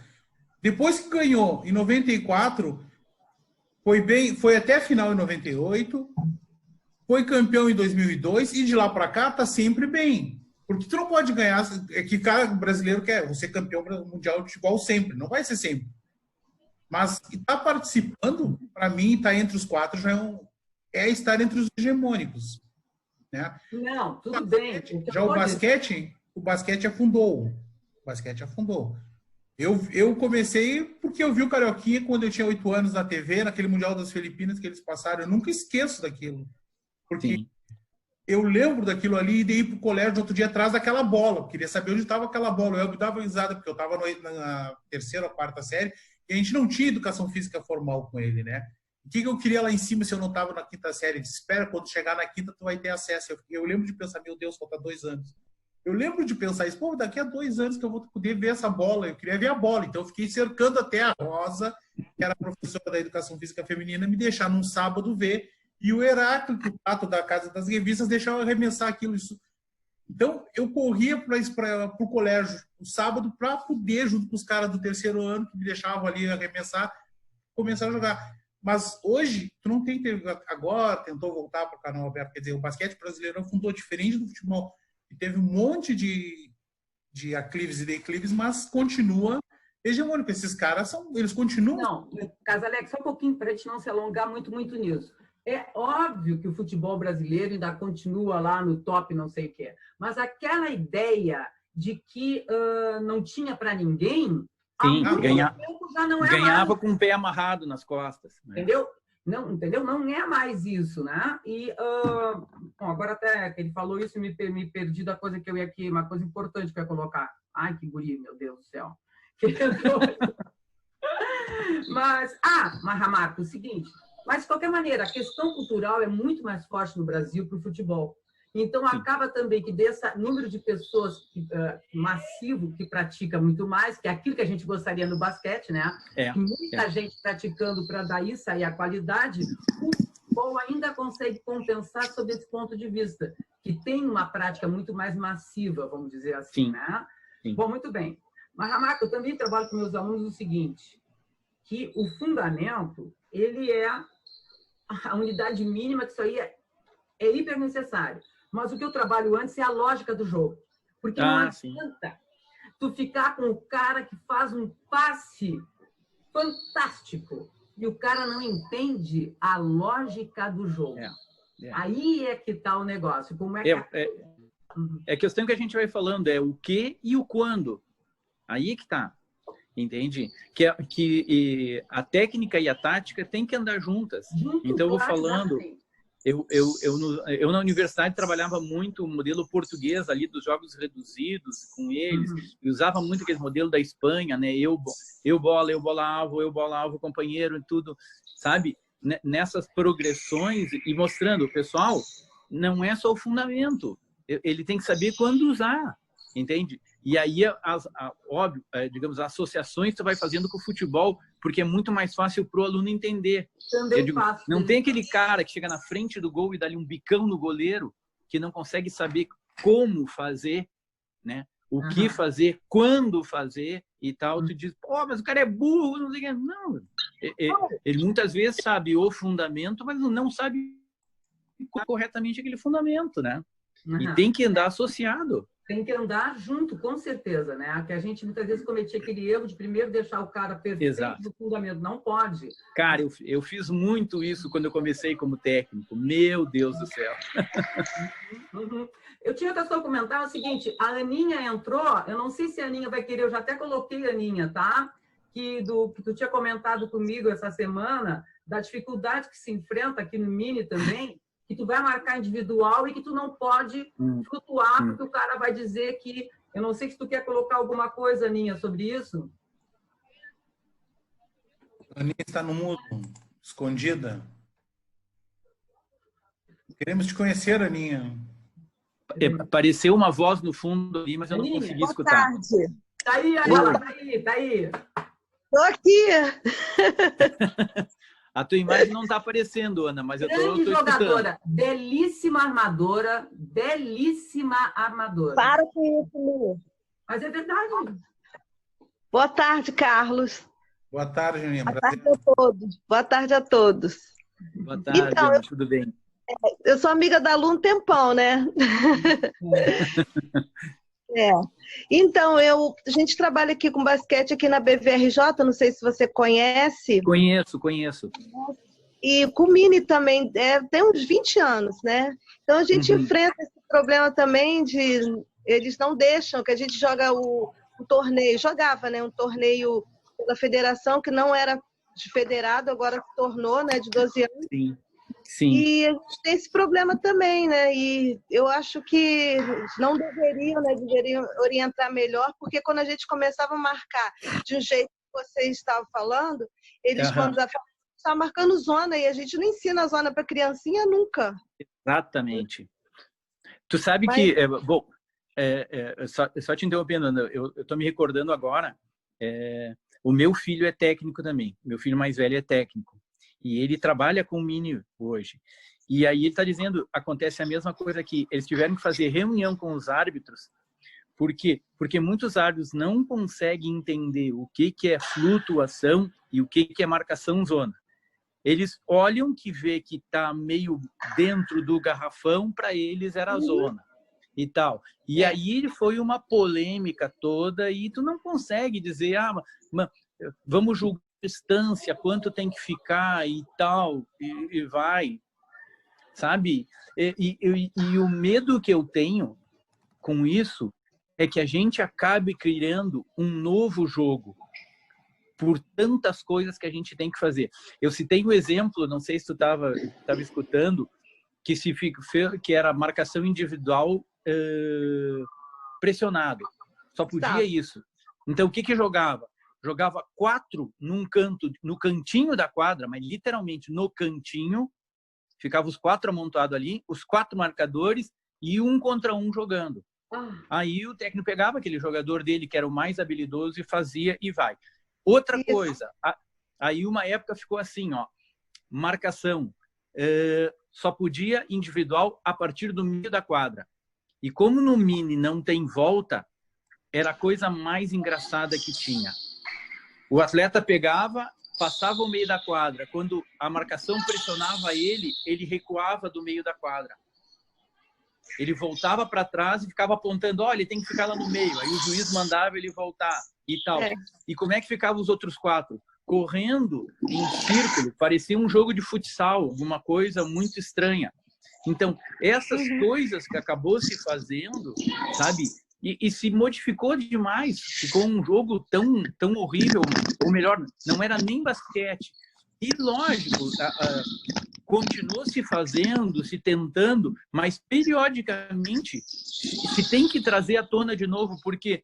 Depois que ganhou em 94, foi até a final em 98, foi campeão em 2002 e de lá para cá tá sempre bem. Porque tu não pode ganhar, é que cada brasileiro quer ser campeão mundial de futebol sempre, não vai ser sempre. Mas tá participando, para mim, tá entre os 4 já é estar entre os hegemônicos, né? Não, tudo bem. Já o basquete afundou. O basquete afundou. Eu comecei porque eu vi o Carioquinha quando eu tinha 8 anos na TV, naquele Mundial das Filipinas que eles passaram. Eu nunca esqueço daquilo. Porque eu lembro daquilo ali e dei pro colégio no outro dia atrás daquela bola. Eu queria saber onde estava aquela bola. Eu dava risada porque eu estava na 3ª ou 4ª série e a gente não tinha educação física formal com ele, né? O que eu queria lá em cima se eu não estava na 5ª série? Disse, espera, quando chegar na 5ª tu vai ter acesso. Eu lembro de pensar, meu Deus, falta 2 anos. Eu lembro de pensar isso, pô, daqui a 2 anos que eu vou poder ver essa bola. Eu queria ver a bola. Então eu fiquei cercando até a Rosa, que era professora da educação física feminina, me deixar num sábado ver. E o Heráclito, o tato da Casa das Revistas, deixava eu arremessar aquilo. Então, eu corria para o colégio no sábado para poder, junto com os caras do 3º ano, que me deixavam ali arremessar, começar a jogar. Mas hoje, tu não tem... Agora, tentou voltar para o canal aberto. Quer dizer, o basquete brasileiro afundou diferente do futebol. E teve um monte de aclives e declives, mas continua hegemônico. Esses caras, eles continuam... Não, Casalex, só um pouquinho para a gente não se alongar muito nisso. É óbvio que o futebol brasileiro ainda continua lá no top não sei o quê, mas aquela ideia de que não tinha para ninguém, já não é ganhava mais. Com o pé amarrado nas costas. Né? Entendeu? Não é mais isso, né? E bom, agora até que ele falou isso, me perdi da coisa que eu ia aqui, uma coisa importante que eu ia colocar. Ai, que guri, meu Deus do céu. Mas Marco, o seguinte... Mas, de qualquer maneira, a questão cultural é muito mais forte no Brasil para o futebol. Então, acaba também que desse número de pessoas massivo que pratica muito mais, que é aquilo que a gente gostaria no basquete, né? Muita gente praticando para daí sair a qualidade, o futebol ainda consegue compensar sob esse ponto de vista, que tem uma prática muito mais massiva, vamos dizer assim, né? Sim. Bom, muito bem. Mas, Ramaka, eu também trabalho com meus alunos o seguinte, que o fundamento, ele é a unidade mínima, que isso aí é hiper necessário. Mas o que eu trabalho antes é a lógica do jogo. Porque não adianta tu ficar com o cara que faz um passe fantástico e o cara não entende a lógica do jogo. Aí é que está o negócio. Como é a questão que a gente vai falando é o que e o quando. Aí que tá. Entende? Que a técnica e a tática têm que andar juntas. Então, eu vou falando... Eu na universidade trabalhava muito o modelo português ali dos jogos reduzidos com eles, e usava muito aquele modelo da Espanha, né? Eu bola alvo, companheiro e tudo, sabe? Nessas progressões e mostrando, pessoal, não é só o fundamento, ele tem que saber quando usar, entende? E aí, óbvio, digamos, as associações que você vai fazendo com o futebol, porque é muito mais fácil para o aluno entender. Também faço. Não tem aquele cara que chega na frente do gol e dá ali um bicão no goleiro, que não consegue saber como fazer, né? O que fazer, quando fazer e tal. Tu diz, pô, mas o cara é burro, não sei o que. Não, ele muitas vezes sabe o fundamento, mas não sabe corretamente aquele fundamento, né? E tem que andar associado. Tem que andar junto, com certeza, né? Que a gente muitas vezes cometia aquele erro de primeiro deixar o cara perfeito do fundamento. Não pode. Cara, eu fiz muito isso quando eu comecei como técnico. Meu Deus do céu. Eu tinha até só comentar o seguinte, a Aninha entrou, eu não sei se a Aninha vai querer, eu já até coloquei a Aninha, tá? Que tu tinha comentado comigo essa semana, da dificuldade que se enfrenta aqui no Mini também, que tu vai marcar individual e que tu não pode flutuar, porque o cara vai dizer que... Eu não sei se tu quer colocar alguma coisa, Aninha, sobre isso. A Aninha está no mudo, escondida. Queremos te conhecer, Aninha. Apareceu uma voz no fundo ali, mas eu não consegui escutar. Boa tarde. Tá aí, ela, tá aí. Tô aqui. A tua imagem não está aparecendo, Ana, mas eu tô jogadora, escutando. belíssima armadora. Para com isso, Lu. Mas é verdade. Boa tarde, Carlos. Boa tarde, Aninha. Boa tarde a todos. Boa tarde a todos. Boa tarde, então, Ana, tudo bem? Eu sou amiga da Lu um tempão, né? Então, a gente trabalha aqui com basquete aqui na BVRJ, não sei se você conhece. Conheço. E com o Mini também, tem uns 20 anos, né? Então, a gente enfrenta esse problema também de... Eles não deixam que a gente joga o torneio. Jogava, né? Um torneio da federação, que não era de federado, agora se tornou, né? De 12 anos. Sim. E a gente tem esse problema também, né? E eu acho que não deveriam, né? Deveriam orientar melhor, porque quando a gente começava a marcar de um jeito que vocês estavam falando, eles quando estavam marcando zona, e a gente não ensina a zona para criancinha nunca. Exatamente. Tu sabe que... Bom, só te interrompendo, Ana, eu estou me recordando agora, o meu filho é técnico também, meu filho mais velho é técnico. E ele trabalha com o Mini hoje. E aí ele está dizendo, acontece a mesma coisa aqui. Eles tiveram que fazer reunião com os árbitros. Por quê? Porque muitos árbitros não conseguem entender o que é flutuação e o que é marcação zona. Eles olham que vê que está meio dentro do garrafão, para eles era a zona e tal. E aí foi uma polêmica toda e tu não consegue dizer, vamos julgar distância, quanto tem que ficar e tal, e vai, sabe? E o medo que eu tenho com isso é que a gente acabe criando um novo jogo por tantas coisas que a gente tem que fazer. Eu citei um exemplo, não sei se tu estava escutando, que era marcação individual pressionado. Só podia isso. Então, o que jogava? Jogava 4 num canto, no cantinho da quadra, mas literalmente no cantinho, ficava os 4 amontoados ali, os 4 marcadores e 1 contra 1 jogando. Aí o técnico pegava aquele jogador dele, que era o mais habilidoso, e fazia e vai. Outra coisa, aí uma época ficou assim, marcação, só podia individual a partir do meio da quadra. E como no Mini não tem volta, era a coisa mais engraçada que tinha. O atleta pegava, passava o meio da quadra. Quando a marcação pressionava ele, ele recuava do meio da quadra. Ele voltava para trás e ficava apontando, olha, ele tem que ficar lá no meio. Aí o juiz mandava ele voltar e tal. E como é que ficavam os outros 4? Correndo em círculo, parecia um jogo de futsal, alguma coisa muito estranha. Então, essas coisas que acabou se fazendo, sabe? E se modificou demais. Ficou um jogo tão horrível, ou melhor, não era nem basquete. E, lógico, continuou se fazendo, se tentando, mas periodicamente se tem que trazer à tona de novo, porque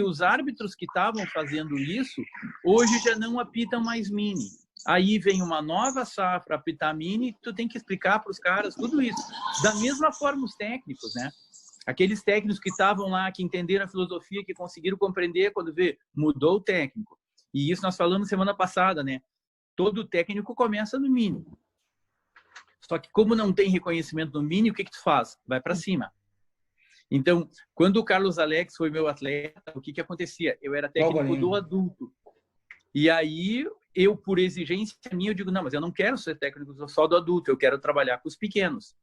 os árbitros que estavam fazendo isso, hoje já não apitam mais mini. Aí vem uma nova safra, apitar mini, tu tem que explicar para os caras tudo isso. Da mesma forma os técnicos, né? Aqueles técnicos que estavam lá, que entenderam a filosofia, que conseguiram compreender quando mudou o técnico. E isso nós falamos semana passada, né? Todo técnico começa no mini. Só que como não tem reconhecimento no mini, o que tu faz? Vai para cima. Então, quando o Carlos Alex foi meu atleta, o que acontecia? Eu era técnico do adulto. E aí, eu, por exigência minha, eu digo, não, mas eu não quero ser técnico só do adulto, eu quero trabalhar com os pequenos.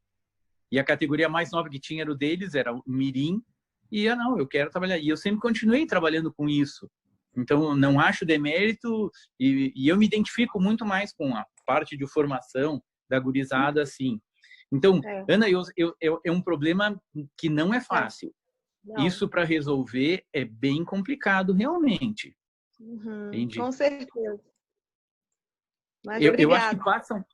E a categoria mais nova que tinha era o deles, era o mirim. E eu quero trabalhar. E eu sempre continuei trabalhando com isso. Então, não acho demérito e eu me identifico muito mais com a parte de formação da gurizada, assim. Então, Ana, é um problema que não é fácil. Não. Isso para resolver é bem complicado, realmente. Com certeza. Mas eu acho que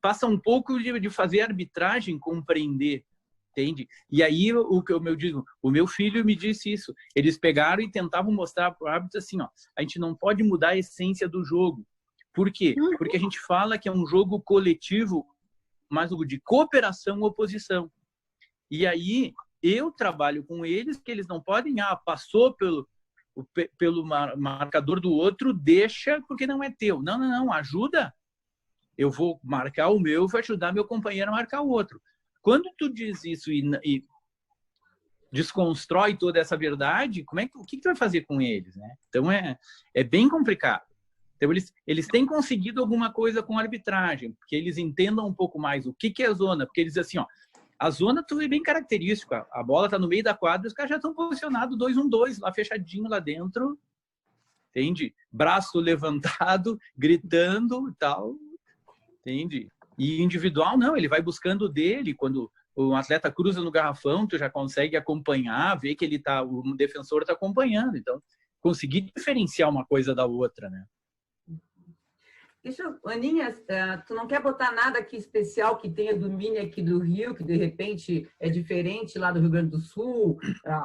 passa um pouco de fazer arbitragem compreender, entende? E aí, o meu filho me disse isso. Eles pegaram e tentavam mostrar para o árbitro assim, ó, a gente não pode mudar a essência do jogo. Por quê? Porque a gente fala que é um jogo coletivo, mas de cooperação ou oposição. E aí, eu trabalho com eles que eles não podem, passou pelo marcador do outro, deixa porque não é teu. Não, ajuda. Eu vou marcar o meu, vou ajudar meu companheiro a marcar o outro. Quando tu diz isso e desconstrói toda essa verdade, o que tu vai fazer com eles, né? Então, é bem complicado. Então, eles têm conseguido alguma coisa com a arbitragem, porque eles entendam um pouco mais o que é a zona. Porque eles dizem assim, ó, a zona tudo é bem característico. A bola está no meio da quadra, os caras já estão posicionados 2-1-2, lá fechadinho lá dentro, entende? Braço levantado, gritando e tal, entende? E individual, não, ele vai buscando o dele. Quando o atleta cruza no garrafão, tu já consegue acompanhar, ver que o defensor está acompanhando. Então, conseguir diferenciar uma coisa da outra, né? Aninha, tu não quer botar nada aqui especial que tenha do mini aqui do Rio, que de repente é diferente lá do Rio Grande do Sul?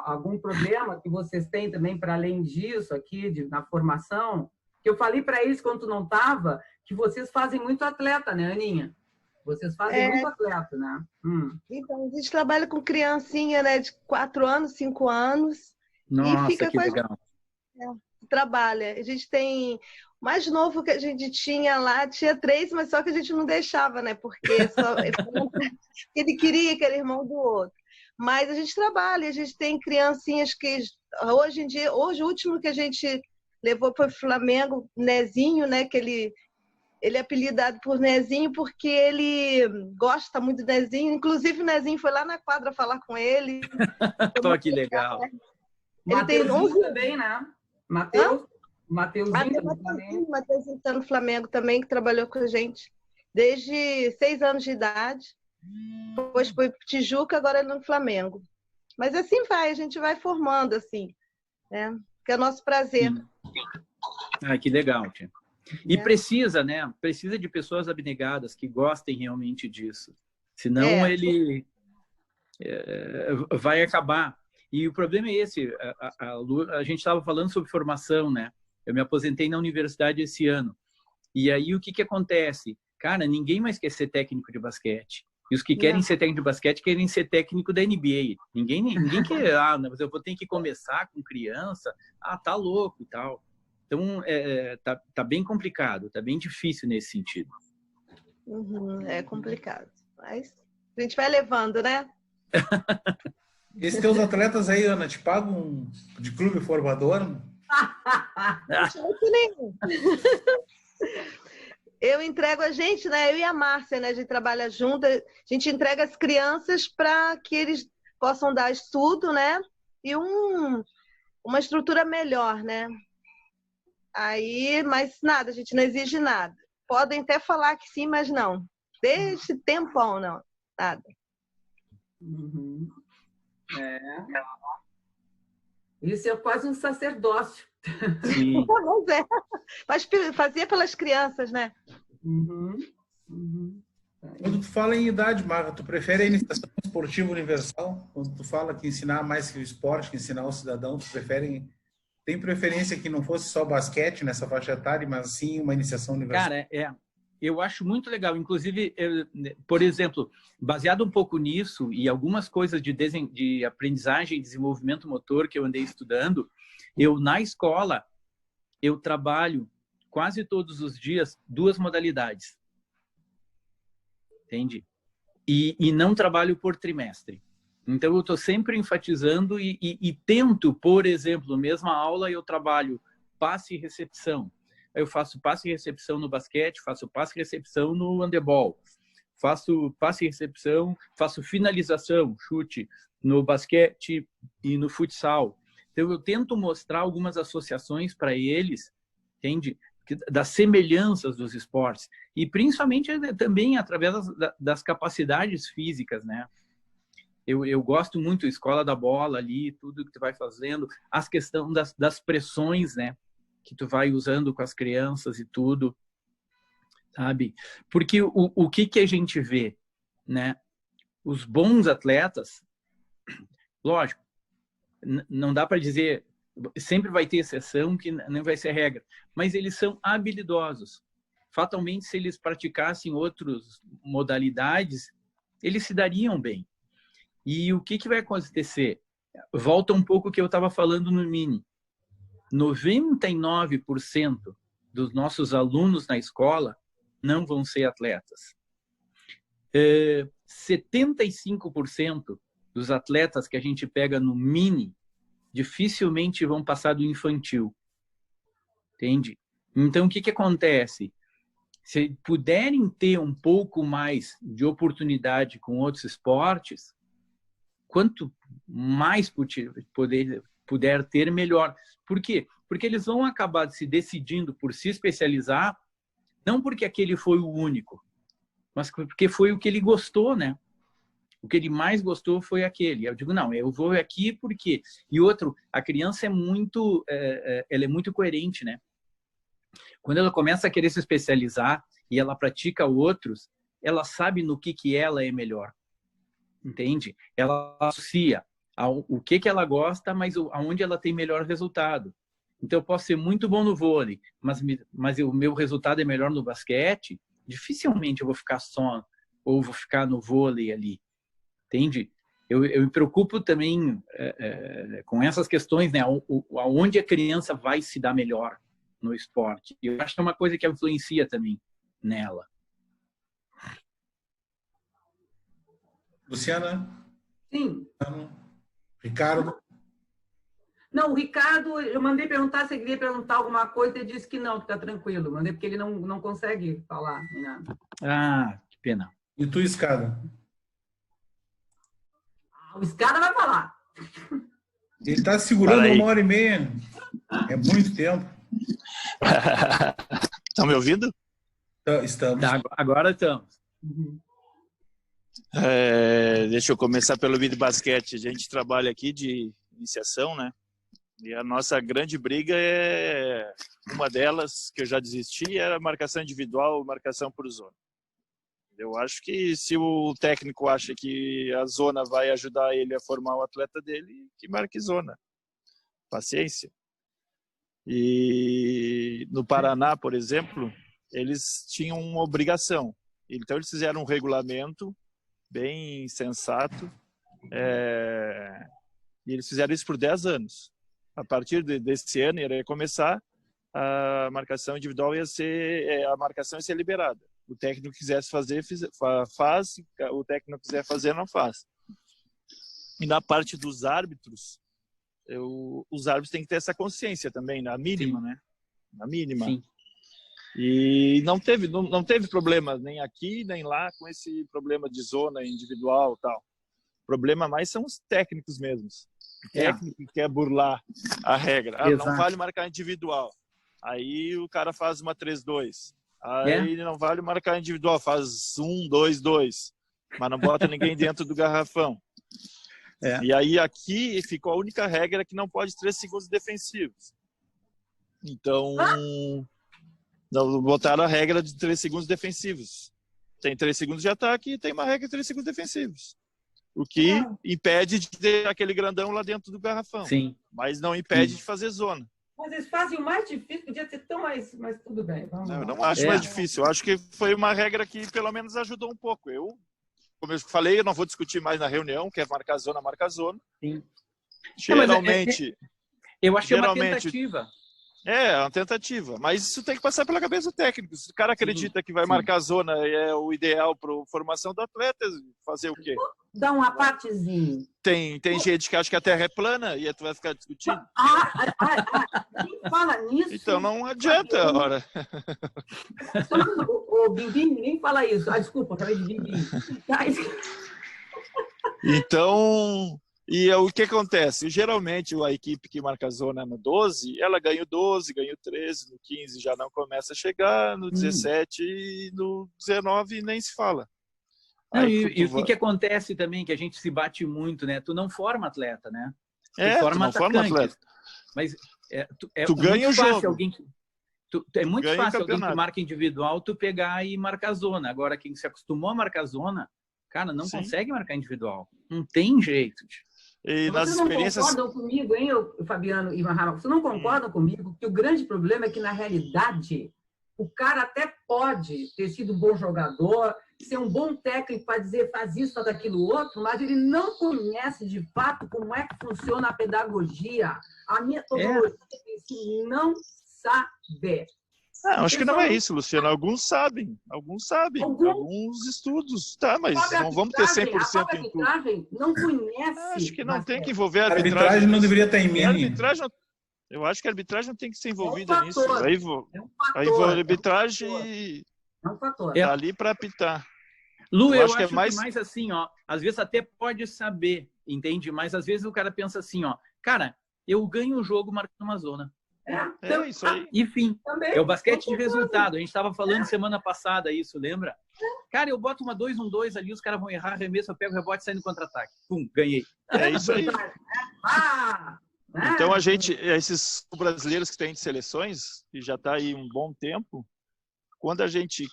Algum problema que vocês têm também para além disso aqui na formação? Que eu falei para eles quando tu não estava, que vocês fazem muito atleta, né, Aninha? Vocês fazem muito atleta, né? Então, a gente trabalha com criancinha, né, de 4 anos, 5 anos. Nossa, e fica que legal. Trabalha. A gente tem... O mais novo que a gente tinha lá, tinha 3, mas só que a gente não deixava, né? Porque ele queria que era irmão do outro. Mas a gente trabalha, a gente tem criancinhas que hoje em dia, o último que a gente levou para o Flamengo, Nezinho, né? Que ele é apelidado por Nezinho porque ele gosta muito do Nezinho. Inclusive o Nezinho foi lá na quadra falar com ele. Que legal. Ele tem 11 também, né? Mateuzinho está no Flamengo também, que trabalhou com a gente desde 6 anos de idade. Depois foi para Tijuca, agora ele no Flamengo. Mas assim vai, a gente vai formando assim, né? Que é o nosso prazer. Que legal, tia. E precisa, né? Precisa de pessoas abnegadas que gostem realmente disso. Senão ele vai acabar. E o problema é esse. A gente estava falando sobre formação, né? Eu me aposentei na universidade esse ano. E aí, o que acontece? Cara, ninguém mais quer ser técnico de basquete. E os que querem ser técnico de basquete querem ser técnico da NBA. Ninguém quer, mas eu vou ter que começar com criança. Tá louco e tal. Então, tá bem complicado, tá bem difícil nesse sentido. É complicado. Mas a gente vai levando, né? Esses teus atletas aí, Ana, te pagam de clube formador? Muito nenhum. Eu entrego a gente, né? Eu e a Márcia, né? A gente trabalha junto, a gente entrega as crianças para que eles possam dar estudo, né? E uma estrutura melhor, né? Aí, mas nada, a gente não exige nada. Podem até falar que sim, mas não. Desde tempão, não. Nada. Uhum. Isso é quase um sacerdócio. Sim. Mas é. Mas fazia pelas crianças, né? Uhum. Uhum. Quando tu fala em idade, Marta, tu prefere a iniciação esportiva universal? Quando tu fala que ensinar mais que o esporte, que ensinar o cidadão, tu prefere... Tem preferência que não fosse só basquete nessa faixa etária, mas sim uma iniciação universal? Cara, eu acho muito legal. Inclusive, por exemplo, baseado um pouco nisso e algumas coisas de aprendizagem e desenvolvimento motor que eu andei estudando, na escola, eu trabalho quase todos os dias 2 modalidades. Entende? E não trabalho por trimestre. Então, eu estou sempre enfatizando e tento, por exemplo, mesma aula, eu trabalho passe e recepção. Eu faço passe e recepção no basquete, faço passe e recepção no handebol, faço passe e recepção, faço finalização, chute, no basquete e no futsal. Então, eu tento mostrar algumas associações para eles, entende? Das semelhanças dos esportes. E, principalmente, também através das capacidades físicas, né? Eu gosto muito da escola da bola ali, tudo que tu vai fazendo, as questões das pressões, né? Que tu vai usando com as crianças e tudo, sabe? Porque o que a gente vê, né? Os bons atletas, lógico, não dá para dizer, sempre vai ter exceção que não vai ser regra, mas eles são habilidosos. Fatalmente, se eles praticassem outras modalidades, eles se dariam bem. E o que vai acontecer? Volta um pouco o que eu estava falando no Mini. 99% dos nossos alunos na escola não vão ser atletas. 75% dos atletas que a gente pega no Mini dificilmente vão passar do infantil. Entende? Então, o que acontece? Se puderem ter um pouco mais de oportunidade com outros esportes, quanto mais puder ter, melhor. Por quê? Porque eles vão acabar se decidindo por se especializar, não porque aquele foi o único, mas porque foi o que ele gostou, né? O que ele mais gostou foi aquele. Eu digo, não, eu vou aqui porque... E outro, a criança ela é muito coerente, né? Quando ela começa a querer se especializar e ela pratica outros, ela sabe no que ela é melhor. Entende? Ela associa o que ela gosta, mas aonde ela tem melhor resultado. Então, eu posso ser muito bom no vôlei, mas o meu resultado é melhor no basquete, dificilmente eu vou ficar só ou vou ficar no vôlei ali. Entende? Eu me preocupo também com essas questões, né? Aonde a criança vai se dar melhor no esporte. Eu acho que é uma coisa que influencia também nela. Luciana? Sim. Ricardo? Não, o Ricardo, eu mandei perguntar se ele queria perguntar alguma coisa, ele disse que não, que está tranquilo. Mandei porque ele não consegue falar nem nada. Ah, que pena. E tu, Escada? O Escada vai falar. Ele está segurando 1h30. É muito tempo. Estão me ouvindo? Estamos. Agora estamos. Uhum. Deixa eu começar pelo vídeo basquete. A gente trabalha aqui de iniciação, né? E a nossa grande briga uma delas que eu já desisti, era marcação individual, marcação por zona. Eu acho que se o técnico acha que a zona vai ajudar ele a formar o atleta dele, que marque zona. Paciência. E no Paraná, por exemplo, eles tinham uma obrigação. Então eles fizeram um regulamento bem sensato, e eles fizeram isso por 10 anos. A partir desse ano, ia começar a marcação individual, a marcação ia ser liberada. O técnico quisesse fazer, faz, o técnico quiser fazer, não faz. E na parte dos árbitros, os árbitros têm que ter essa consciência também, na mínima, né? Na mínima. Sim. E não teve problema nem aqui, nem lá com esse problema de zona individual e tal. O problema mais são os técnicos mesmos. O técnico que quer burlar a regra. Não vale marcar individual. Aí o cara faz uma 3-2. Aí não vale marcar individual, faz 1-2-2. Mas não bota ninguém dentro do garrafão. E aí aqui ficou a única regra que não pode 3 segundos defensivos. Então, botaram a regra de 3 segundos defensivos. Tem 3 segundos de ataque e tem uma regra de 3 segundos defensivos. O que impede de ter aquele grandão lá dentro do garrafão. Sim. Mas não impede de fazer zona. Mas eles fazem o mais difícil, podia ser tão mais... Mas tudo bem. Vamos Eu lá. não acho mais difícil. Eu acho que foi uma regra que pelo menos ajudou um pouco. Como eu falei, eu não vou discutir mais na reunião, quer marcar zona, marca zona. Sim. Geralmente... Eu acho que é uma tentativa. É uma tentativa. Mas isso tem que passar pela cabeça do técnico. Se o cara acredita que vai marcar a zona e é o ideal para a formação do atleta, fazer o quê? Dá uma partezinha. Tem gente que acha que a Terra é plana e tu vai ficar discutindo. Quem fala nisso... Então não adianta, ora. Ô, Bimbim, ninguém fala isso. Desculpa, eu falei de Bimbim. Então, o que acontece? Geralmente a equipe que marca a zona no 12, ela ganha o 12, ganha o 13, no 15 já não começa a chegar, no 17 e no 19 nem se fala. Não, e o que acontece também, que a gente se bate muito, né? Tu não forma atleta, né? Tu forma atleta. Mas tu ganha o jogo. É muito fácil alguém que marca individual tu pegar e marcar zona. Agora, quem se acostumou a marcar zona, cara, não consegue marcar individual. Não tem jeito. E Vocês não concordam comigo, hein, Fabiano e Mahama? Vocês não concordam comigo que o grande problema é que, na realidade, o cara até pode ter sido um bom jogador, ser um bom técnico para dizer faz isso, faz aquilo outro, mas ele não conhece de fato como é que funciona a pedagogia, a metodologia, não sabe. Acho que não é isso, Luciano. Alguns sabem. Alguns estudos. Tá, mas não vamos ter 100% em tudo. Não conhece. Acho que não tem que envolver a arbitragem. A arbitragem não deveria estar em mim. Eu acho que a arbitragem não tem que ser envolvida nisso. Aí a arbitragem tá ali para apitar. Lu, eu acho que é mais assim, ó. Às vezes até pode saber, entende? Mas às vezes o cara pensa assim, ó. Cara, eu ganho o jogo marcando uma zona. Isso aí. Enfim, é o basquete de resultado. A gente estava falando semana passada isso, lembra? Cara, eu boto uma 2-1-2 ali, os caras vão errar, arremesso, eu pego o rebote e saio no contra-ataque. Pum, ganhei. É isso aí. Então, esses brasileiros que têm de seleções, que já está aí um bom tempo, quando a gente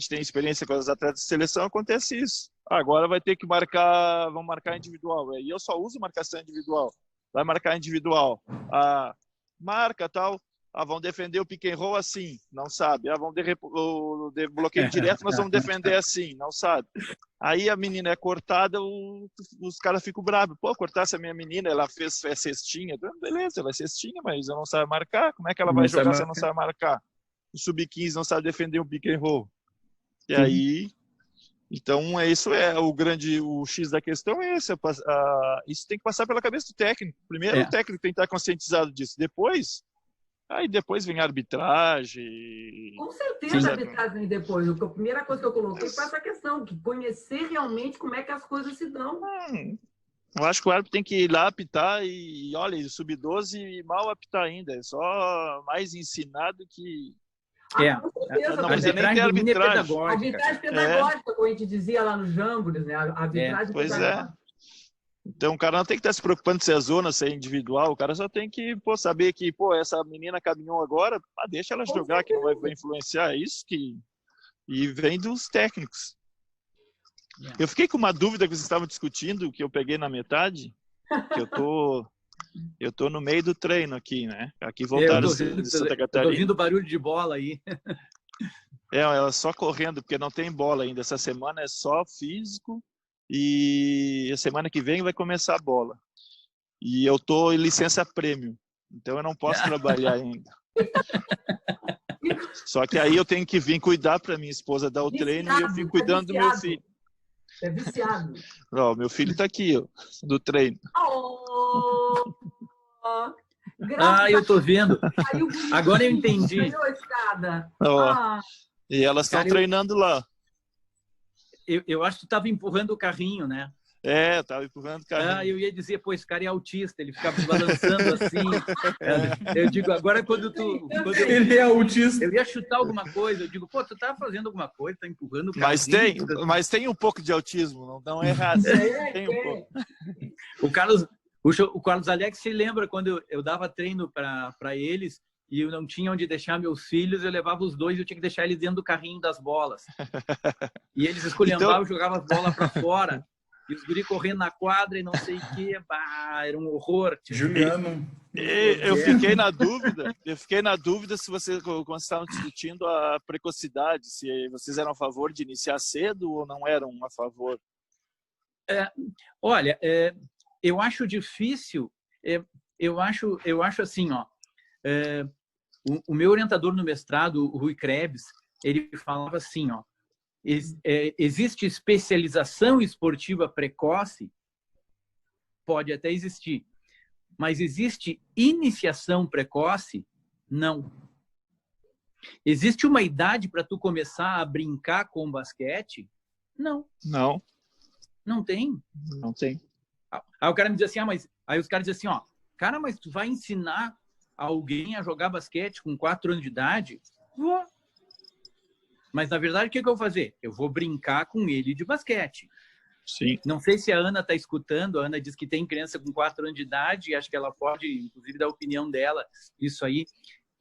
tem experiência com os atletas de seleção, acontece isso. Agora vai ter que vão marcar individual. E eu só uso marcação individual. Vai marcar individual. Marca tal, vão defender o pick and roll assim, não sabe. Vão o bloqueio direto, nós vamos defender assim, não sabe. Aí a menina é cortada, os caras ficam bravos. Pô, cortasse a minha menina, ela fez cestinha. Beleza, ela é cestinha, mas ela não sabe marcar. Como é que ela vai jogar se ela não sabe marcar? O sub-15 não sabe defender um pick and roll. E aí... Então, isso o X da questão é esse. Isso tem que passar pela cabeça do técnico. Primeiro o técnico tem que estar conscientizado disso. Depois vem a arbitragem. Com certeza a arbitragem vem depois. A primeira coisa que eu coloquei foi essa questão, de conhecer realmente como é que as coisas se dão. Eu acho que o árbitro tem que ir lá apitar e, olha, sub-12 mal apitar ainda. É só mais ensinado que... Não precisa nem ter arbitragem. Arbitragem pedagógica, como a gente dizia lá nos Jambores, né? A arbitragem pedagógica. Então o cara não tem que estar se preocupando se é zona, se é individual. O cara só tem que saber que essa menina caminhou agora, deixa ela jogar, que não vai influenciar. É isso que... E vem dos técnicos. Eu fiquei com uma dúvida que vocês estavam discutindo, que eu peguei na metade, que eu tô no meio do treino aqui, né? Aqui voltaram de Santa Catarina. Tô ouvindo barulho de bola aí. Ela só correndo, porque não tem bola ainda. Essa semana é só físico e a semana que vem vai começar a bola. E eu tô em licença prêmio, então eu não posso trabalhar ainda. Só que aí eu tenho que vir cuidar para minha esposa dar o treino e eu fico cuidando do meu filho. É viciado. Ó, meu filho tá aqui, ó, do treino. Oh, Eu tô vendo. Caiu Agora eu entendi. Caiu a escada. Ó, e elas estão Cara, treinando lá. Eu acho que tu tava empurrando o carrinho, né? É, tava empurrando o carrinho. Eu ia dizer, pô, esse cara é autista, ele ficava balançando assim. Eu digo, agora quando Ele é autista. eu ia chutar alguma coisa, eu digo, pô, tu tá fazendo alguma coisa, tá empurrando o carrinho. Mas tem um pouco de autismo, não é errado. Tem um pouco. O Carlos Alex se lembra quando eu dava treino para eles e eu não tinha onde deixar meus filhos, eu levava os dois e eu tinha que deixar eles dentro do carrinho das bolas. E eles esculhambavam, jogavam as bolas para fora. E os guri correndo na quadra e não sei o quê. Era um horror. Juliano. Eu fiquei na dúvida se vocês, quando estavam discutindo a precocidade, se vocês eram a favor de iniciar cedo ou não eram a favor. Olha, eu acho difícil. Eu acho assim, ó. O meu orientador no mestrado, o Rui Krebs, ele falava assim, ó. Existe especialização esportiva precoce? Pode até existir. Mas existe iniciação precoce? Não. Existe uma idade para tu começar a brincar com basquete? Não. Não. Não tem. Não tem. Aí o cara me diz assim, aí os caras dizem assim, ó, cara, mas tu vai ensinar alguém a jogar basquete com 4 anos de idade? Vou. Mas, na verdade, o que eu vou fazer? Eu vou brincar com ele de basquete. Sim. Não sei se a Ana está escutando. A Ana diz que tem criança com 4 anos de idade e acho que ela pode, inclusive, dar a opinião dela. Isso aí.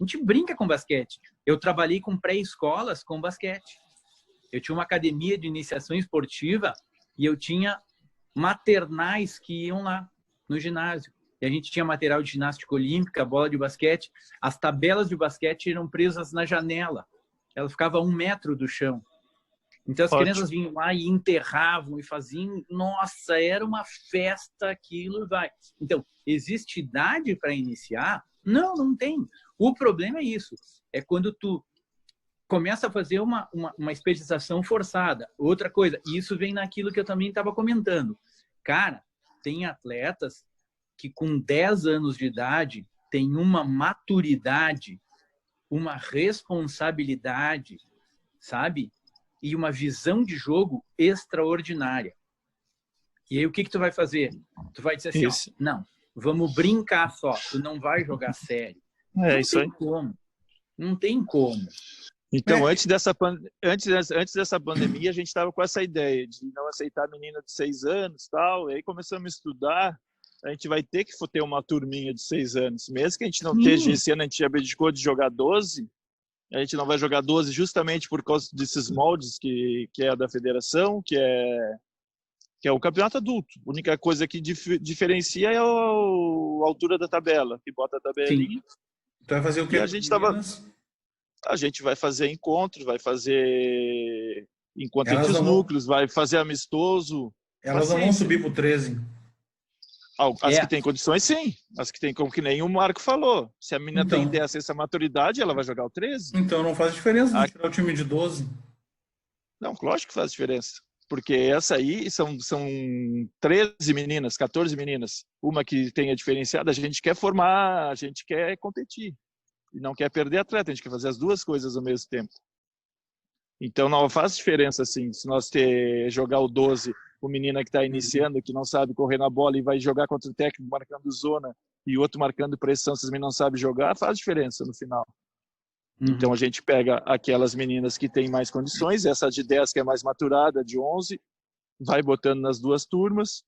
A gente brinca com basquete. Eu trabalhei com pré-escolas com basquete. Eu tinha uma academia de iniciação esportiva e eu tinha maternais que iam lá no ginásio. E a gente tinha material de ginástica olímpica, bola de basquete. As tabelas de basquete eram presas na janela. Ela ficava a 1 metro do chão. Então as crianças vinham lá e enterravam e faziam. Nossa, era uma festa aquilo, vai. Então, existe idade para iniciar? Não, não tem. O problema é isso. É quando tu começa a fazer uma especialização forçada. Outra coisa, e isso vem naquilo que eu também estava comentando. Cara, tem atletas que com 10 anos de idade têm uma maturidade, uma responsabilidade, sabe? E uma visão de jogo extraordinária. E aí o que tu vai fazer? Tu vai dizer assim, ó, não, vamos brincar só, tu não vai jogar sério. Isso aí. Como. Não tem como. Então, antes dessa pandemia, a gente estava com essa ideia de não aceitar menina de 6 anos e tal, e aí começamos a estudar. A gente vai ter que ter uma turminha de 6 anos. Mesmo que a gente não esteja, esse ano a gente abdicou de jogar 12, a gente não vai jogar 12 justamente por causa desses moldes que é da federação, que é o campeonato adulto. A única coisa que diferencia é a altura da tabela, que bota a tabelinha. Tu vai fazer o quê? A gente vai fazer encontros, vai fazer encontro entre os núcleos, vai fazer amistoso. Elas não vão subir pro 13. As que têm condições, sim. As que têm, como que nem o Marco falou. Se a menina tem essa maturidade, ela vai jogar o 13. Então não faz diferença tirar o time de 12. Não, lógico que faz diferença. Porque essa aí são 13 meninas, 14 meninas. Uma que tenha diferenciada, a gente quer formar, a gente quer competir. E não quer perder atleta, a gente quer fazer as duas coisas ao mesmo tempo. Então não faz diferença, assim, se nós jogar o 12... o menino que está iniciando, que não sabe correr na bola e vai jogar contra o técnico marcando zona e o outro marcando pressão, se as meninas não sabem jogar, faz diferença no final. Então a gente pega aquelas meninas que têm mais condições, essa de 10 que é mais maturada, de 11, vai botando nas duas turmas,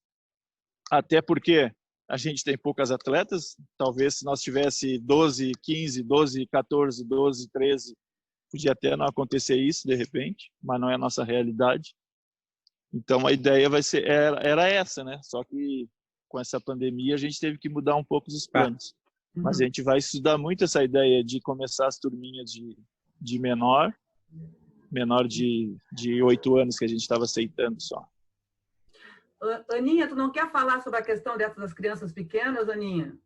até porque a gente tem poucas atletas, talvez se nós tivesse 12, 15, 12, 14, 12, 13, podia até não acontecer isso de repente, mas não é a nossa realidade. Então a ideia era essa, né? Só que com essa pandemia a gente teve que mudar um pouco os planos. Mas a gente vai estudar muito essa ideia de começar as turminhas de menor de 8 anos que a gente estava aceitando só. Aninha, tu não quer falar sobre a questão dessas crianças pequenas, Aninha?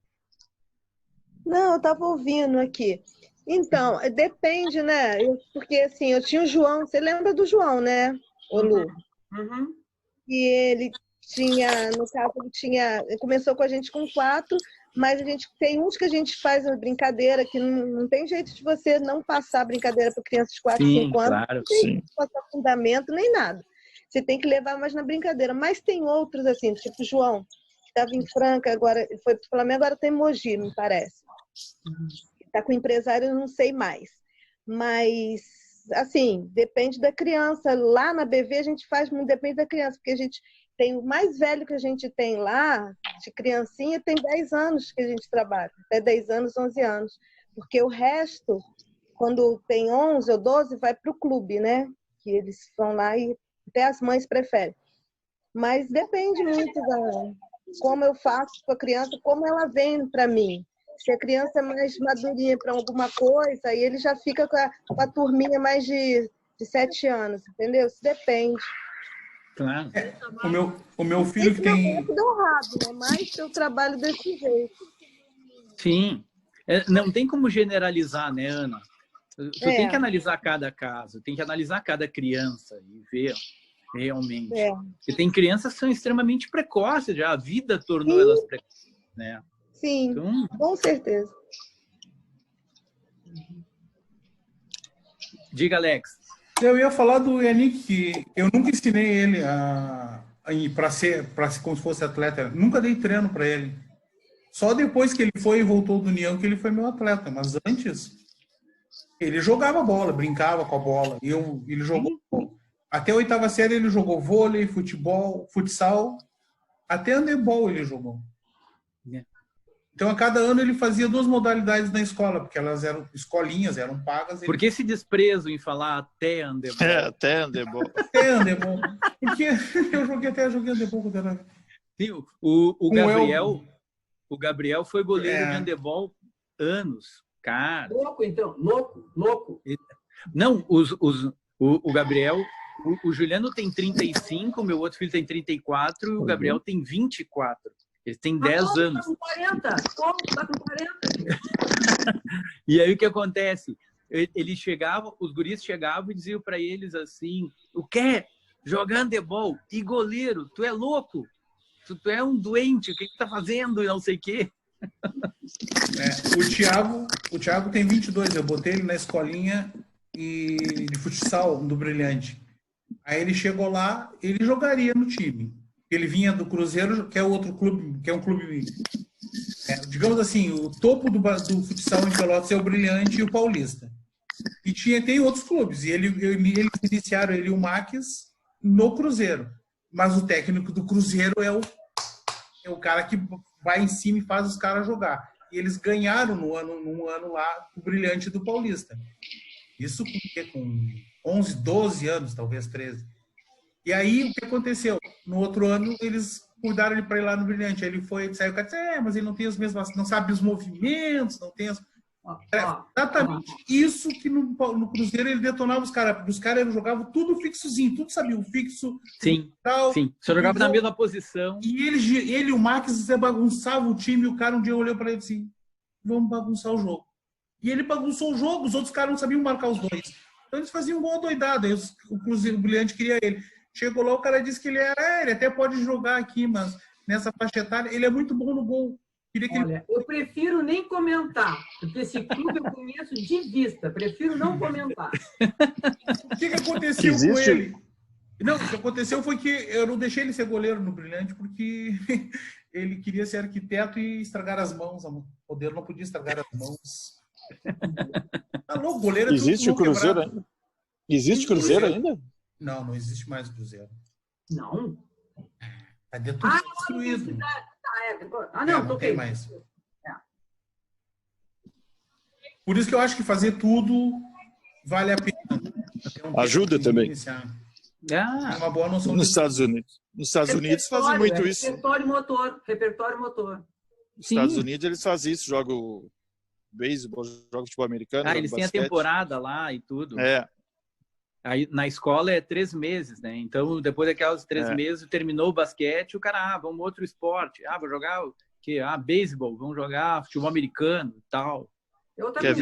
Não, eu estava ouvindo aqui. Então, depende, né? Porque assim, eu tinha o João, você lembra do João, né, ô Lu? Uhum. E ele tinha, no caso, ele começou com a gente com 4, mas a gente tem uns que a gente faz uma brincadeira que não tem jeito de você não passar brincadeira para crianças de 4, 5 anos. Claro, não tem jeito de passar fundamento nem nada. Você tem que levar mais na brincadeira. Mas tem outros, assim, tipo o João, que estava em Franca, agora foi para o Flamengo, agora tem Mogi, me parece. Está com empresário, eu não sei mais. Mas, assim, depende da criança. Lá na BV a gente faz muito, depende da criança, porque a gente tem o mais velho que a gente tem lá, de criancinha, tem 10 anos que a gente trabalha. Até 10 anos, 11 anos. Porque o resto, quando tem 11 ou 12, vai para o clube, né? Que eles vão lá e até as mães preferem. Mas depende muito da como eu faço com a criança, como ela vem para mim. Se a criança é mais madurinha para alguma coisa, aí ele já fica com a turminha mais de 7 anos, entendeu? Isso depende. claro. O meu filho Esse tem... meu deu errado, né? Mas eu trabalho desse jeito. Sim. Não tem como generalizar, né, Ana? Tu tem que analisar cada caso, tem que analisar cada criança e ver realmente. Porque tem crianças que são extremamente precoces, já a vida tornou elas precoces, né? Sim, Então, com certeza. diga, Alex. Eu ia falar do Yannick, que eu nunca ensinei ele para ser como se fosse atleta. Nunca dei treino para ele. Só depois que ele foi e voltou do União que ele foi meu atleta. Mas antes, ele jogava bola, brincava com a bola. Ele jogou até a 8ª série, ele jogou vôlei, futebol, futsal, até handebol ele jogou. Então, a cada ano ele fazia 2 modalidades na escola, porque elas eram escolinhas, eram pagas. Por que esse desprezo em falar até handebol? Até handebol. Até handebol. Porque eu joguei handebol quando era... Sim, o Gabriel foi goleiro de handebol anos, cara. Louco, então. Louco. Não, o Gabriel... O Juliano tem 35, meu outro filho tem 34 e o Gabriel tem 24. Ele tem 10 anos. Tá com 40. Como tá com 40? E aí o que acontece? Ele chegava, os guris chegavam e diziam para eles assim: o quê? Jogar handebol e goleiro? Tu é louco? Tu é um doente, o que tu tá fazendo? E não sei o quê. O Thiago tem 22, eu botei ele na escolinha de futsal do Brilhante. Aí ele chegou lá, ele jogaria no time. Ele vinha do Cruzeiro, que é outro clube, que é um clube, digamos assim, o topo do futsal em Pelotas é o Brilhante e o Paulista. E tem outros clubes, e eles iniciaram ele e o Max no Cruzeiro. Mas o técnico do Cruzeiro é o cara que vai em cima e faz os caras jogar. E eles ganharam num ano lá o Brilhante do Paulista. Isso com 11, 12 anos, talvez 13. E aí, o que aconteceu? No outro ano, eles mudaram ele para ir lá no Brilhante. Aí ele saiu e disse, mas ele não tem os mesmos, não sabe os movimentos, não tem exatamente isso que no Cruzeiro ele detonava os caras, porque os caras jogavam tudo fixozinho, tudo sabia, o fixo. Sim, tal, sim. Só jogava na mesma posição. E ele e o Max bagunçava o time, e o cara um dia olhou para ele assim, vamos bagunçar o jogo. E ele bagunçou o jogo, os outros caras não sabiam marcar os dois. Então eles faziam um gol doidado, aí o Cruzeiro, o Brilhante queria ele. Chegou lá, o cara disse que ele até pode jogar aqui, mas nessa faixa etária, ele é muito bom no gol. Olha, eu prefiro nem comentar, porque esse clube eu conheço de vista, prefiro não comentar. O que aconteceu com ele? Não, o que aconteceu foi que eu não deixei ele ser goleiro no Brilhante, porque ele queria ser arquiteto e estragar as mãos. O poder não podia estragar as mãos. Tá louco, goleiro é existe o Cruzeiro ainda? Existe Cruzeiro ainda? Não existe mais o Cruzeiro. Não? É destruído. Não tem mais. Por isso que eu acho que fazer tudo vale a pena. Ajuda também. Uma boa noção nos Estados Unidos. Nos Estados Unidos fazem muito isso. Repertório motor. Nos Estados Unidos eles fazem isso, jogam beisebol, jogam futebol americano. Eles têm basquete. A temporada lá e tudo. Aí, na escola é 3 meses, né? Então, depois daquelas 3 meses, terminou o basquete, o cara, vamos outro esporte. Vou jogar o quê? Beisebol, vamos jogar futebol americano e tal. Quer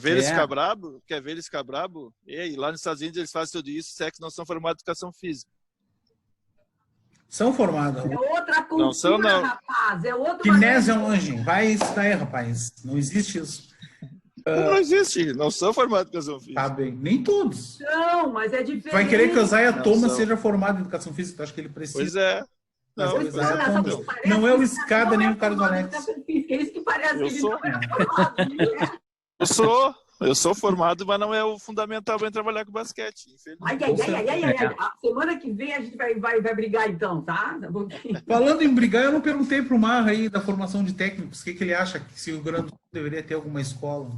ver eles ficar brabo? Quer ver eles ficar brabo? E aí, lá nos Estados Unidos eles fazem tudo isso, sexo não são formados de educação física. São formados. É outra cultura, Não são, não. rapaz. É outro Kinesiologia. Vai estudar aí, rapaz. Não existe isso. Não existe, não são formados em educação física. Tá bem. Nem todos. Não, mas é diferente. Vai querer que o Zaya Não Thomas são. seja formado em educação física? Tu acha que ele precisa? Pois é. Não, Mas pois é, é. Thomas. Parece Não é o que Escada nem o Carlos formado em Alex. educação física. É isso que parece. Eu que ele sou. não é formado. Ele é. Eu sou formado, mas não é o fundamental para trabalhar com basquete, infelizmente. Ai. A semana que vem a gente vai brigar então, tá? Falando em brigar, eu não perguntei pro Marra aí da formação de técnicos, o que ele acha que se o Rio Grande do Sul deveria ter alguma escola.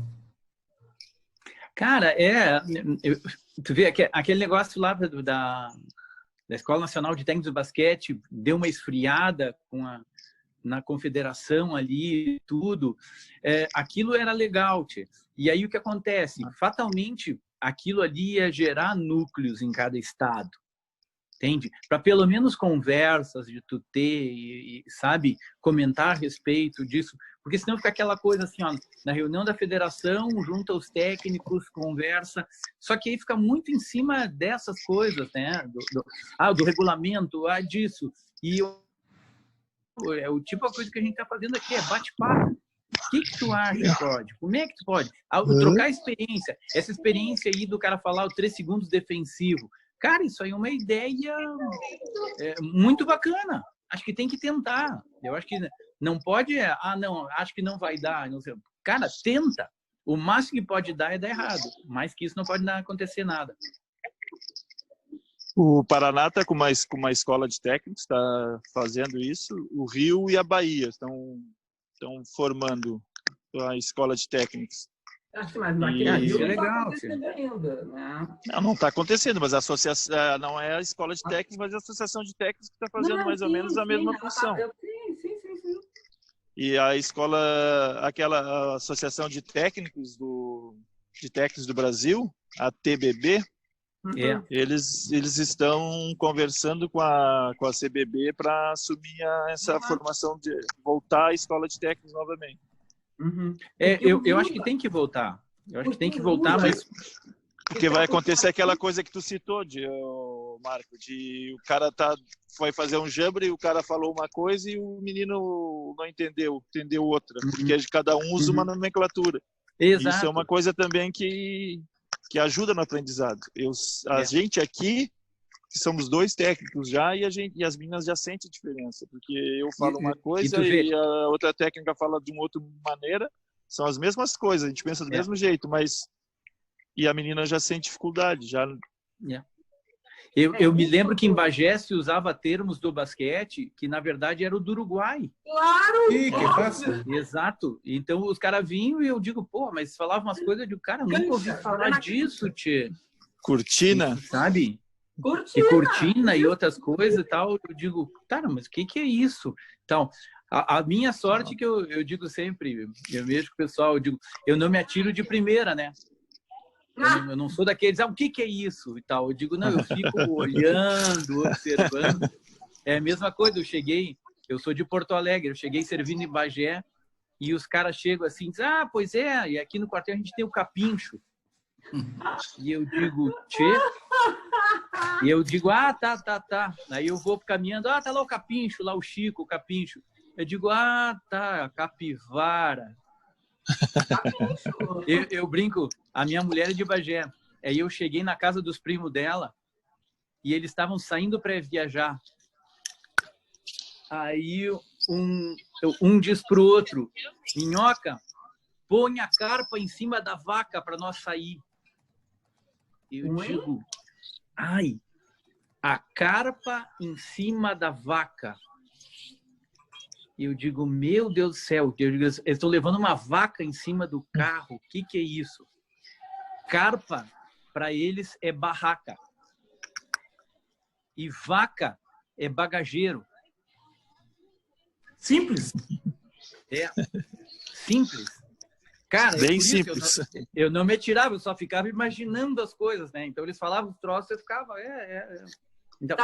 Cara, tu vê aquele negócio lá da Escola Nacional de Técnicos de Basquete deu uma esfriada na confederação ali, tudo. Aquilo era legal, tchê. E aí o que acontece? Fatalmente, aquilo ali ia gerar núcleos em cada estado, entende? Para pelo menos conversas de tu ter e, sabe, comentar a respeito disso, porque senão fica aquela coisa assim, ó, na reunião da federação, junta os técnicos, conversa, só que aí fica muito em cima dessas coisas, né? Do regulamento, disso. E o tipo de coisa que a gente está fazendo aqui é bate-papo. O que tu acha, pode? Como é que tu pode? Trocar experiência. Essa experiência aí do cara falar o 3 segundos defensivo. Cara, isso aí é uma ideia muito bacana. Acho que tem que tentar. Eu acho que não pode... não, acho que não vai dar. Não sei. Cara, tenta. O máximo que pode dar é dar errado. Mais que isso não pode acontecer nada. O Paraná está com uma escola de técnicos, está fazendo isso. O Rio e a Bahia estão formando a escola de técnicos. Acho mais naquele isso é não tá legal, acontecendo ainda, né? Não está acontecendo, mas a associação não é a escola de técnicos, mas a associação de técnicos que está fazendo mais ou menos a mesma função. Sim. E a escola, aquela associação de técnicos do Brasil, a TBB, eles estão conversando com a CBB para assumir essa formação de voltar à escola de técnicos novamente. Eu acho que tem que voltar. Eu acho que tem que voltar, mas... Porque vai acontecer aquela coisa que tu citou, Marco, de o cara foi fazer um jambre, o cara falou uma coisa e o menino não entendeu outra, porque cada um usa uma nomenclatura. Exato. Isso é uma coisa também que ajuda no aprendizado. A gente aqui, que somos 2 técnicos já, e as meninas já sentem diferença, porque eu falo uma coisa e a outra técnica fala de uma outra maneira, são as mesmas coisas, a gente pensa do mesmo jeito, mas e a menina já sente dificuldade, já. Eu me lembro que em Bagé se usava termos do basquete que na verdade era o do Uruguai. Claro! Que fácil. Exato. Então os caras vinham e eu digo, pô, mas falavam umas coisas de cara, nunca ouvi falar disso, tchê. Cortina, sabe? Cortina. E cortina e outras coisas e tal. Eu digo, cara, mas o que é isso? Então, a minha sorte que eu digo sempre, eu vejo que o pessoal, eu digo, eu não me atiro de primeira, né? Eu não sou daqueles, o que é isso? E tal. Eu digo, não, eu fico olhando, observando. É a mesma coisa, eu sou de Porto Alegre, eu cheguei servindo em Bagé e os caras chegam assim, dizem, pois é, e aqui no quartel a gente tem o capincho. E eu digo, tchê? E eu digo, tá. Aí eu vou caminhando, tá lá o capincho, lá o Chico, o capincho. Eu digo, tá, capivara. Eu brinco, a minha mulher é de Bagé. Aí eu cheguei na casa dos primos dela e eles estavam saindo para viajar. Aí um diz pro outro, Minhoca, põe a carpa em cima da vaca para nós sair. Eu digo, a carpa em cima da vaca. Eu digo, meu Deus do céu, eles estão levando uma vaca em cima do carro. O que é isso? Carpa, para eles, é barraca. E vaca é bagageiro. Simples. Simples. Cara, bem simples. Eu não me tirava, eu só ficava imaginando as coisas, né? Então eles falavam os troços, eu ficava... Então,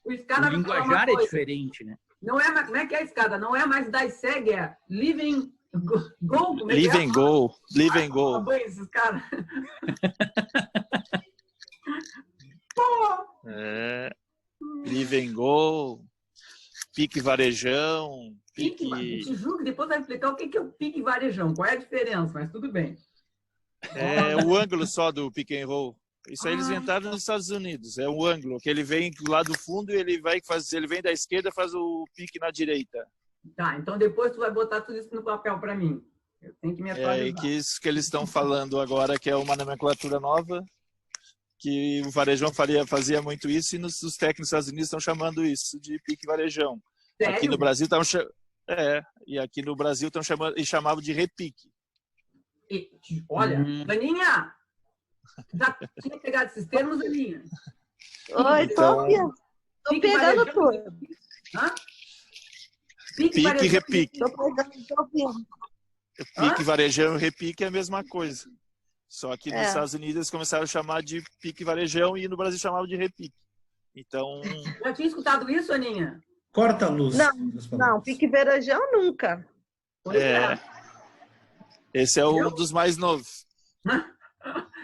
o linguajar é diferente, né? Não é, como é que é a escada? Não é mais das SEG, é Live and Go. Live and Go. Live and Go. Esses caras. Live vem gol, pique varejão, pique... Te juro que depois vai explicar o que é o pique varejão, qual é a diferença, mas tudo bem. É o ângulo só do pick and roll. Isso aí eles inventaram nos Estados Unidos. É um ângulo que ele vem lá do fundo e ele vem da esquerda, faz o pique na direita. Tá, então depois tu vai botar tudo isso no papel para mim. Eu tenho que me atualizar. E que isso que eles estão falando agora, que é uma nomenclatura nova, que o varejão fazia muito isso, e os técnicos dos Estados Unidos estão chamando isso de pique varejão. Sério? Aqui no Brasil e aqui no Brasil estão chamando e chamavam de repique. Olha, Aninha, já tinha pegado esses termos, Aninha? Oi, Então, tô pegando tudo. Hã? Pique e repique. Tô pegando. Pique, varejão e repique é a mesma coisa. Só que nos É. Estados Unidos eles começaram a chamar de pique varejão e no Brasil chamavam de repique. Então, Já tinha escutado isso, Aninha? Corta a luz. Não, pique varejão nunca. Pois é. esse é um dos mais novos.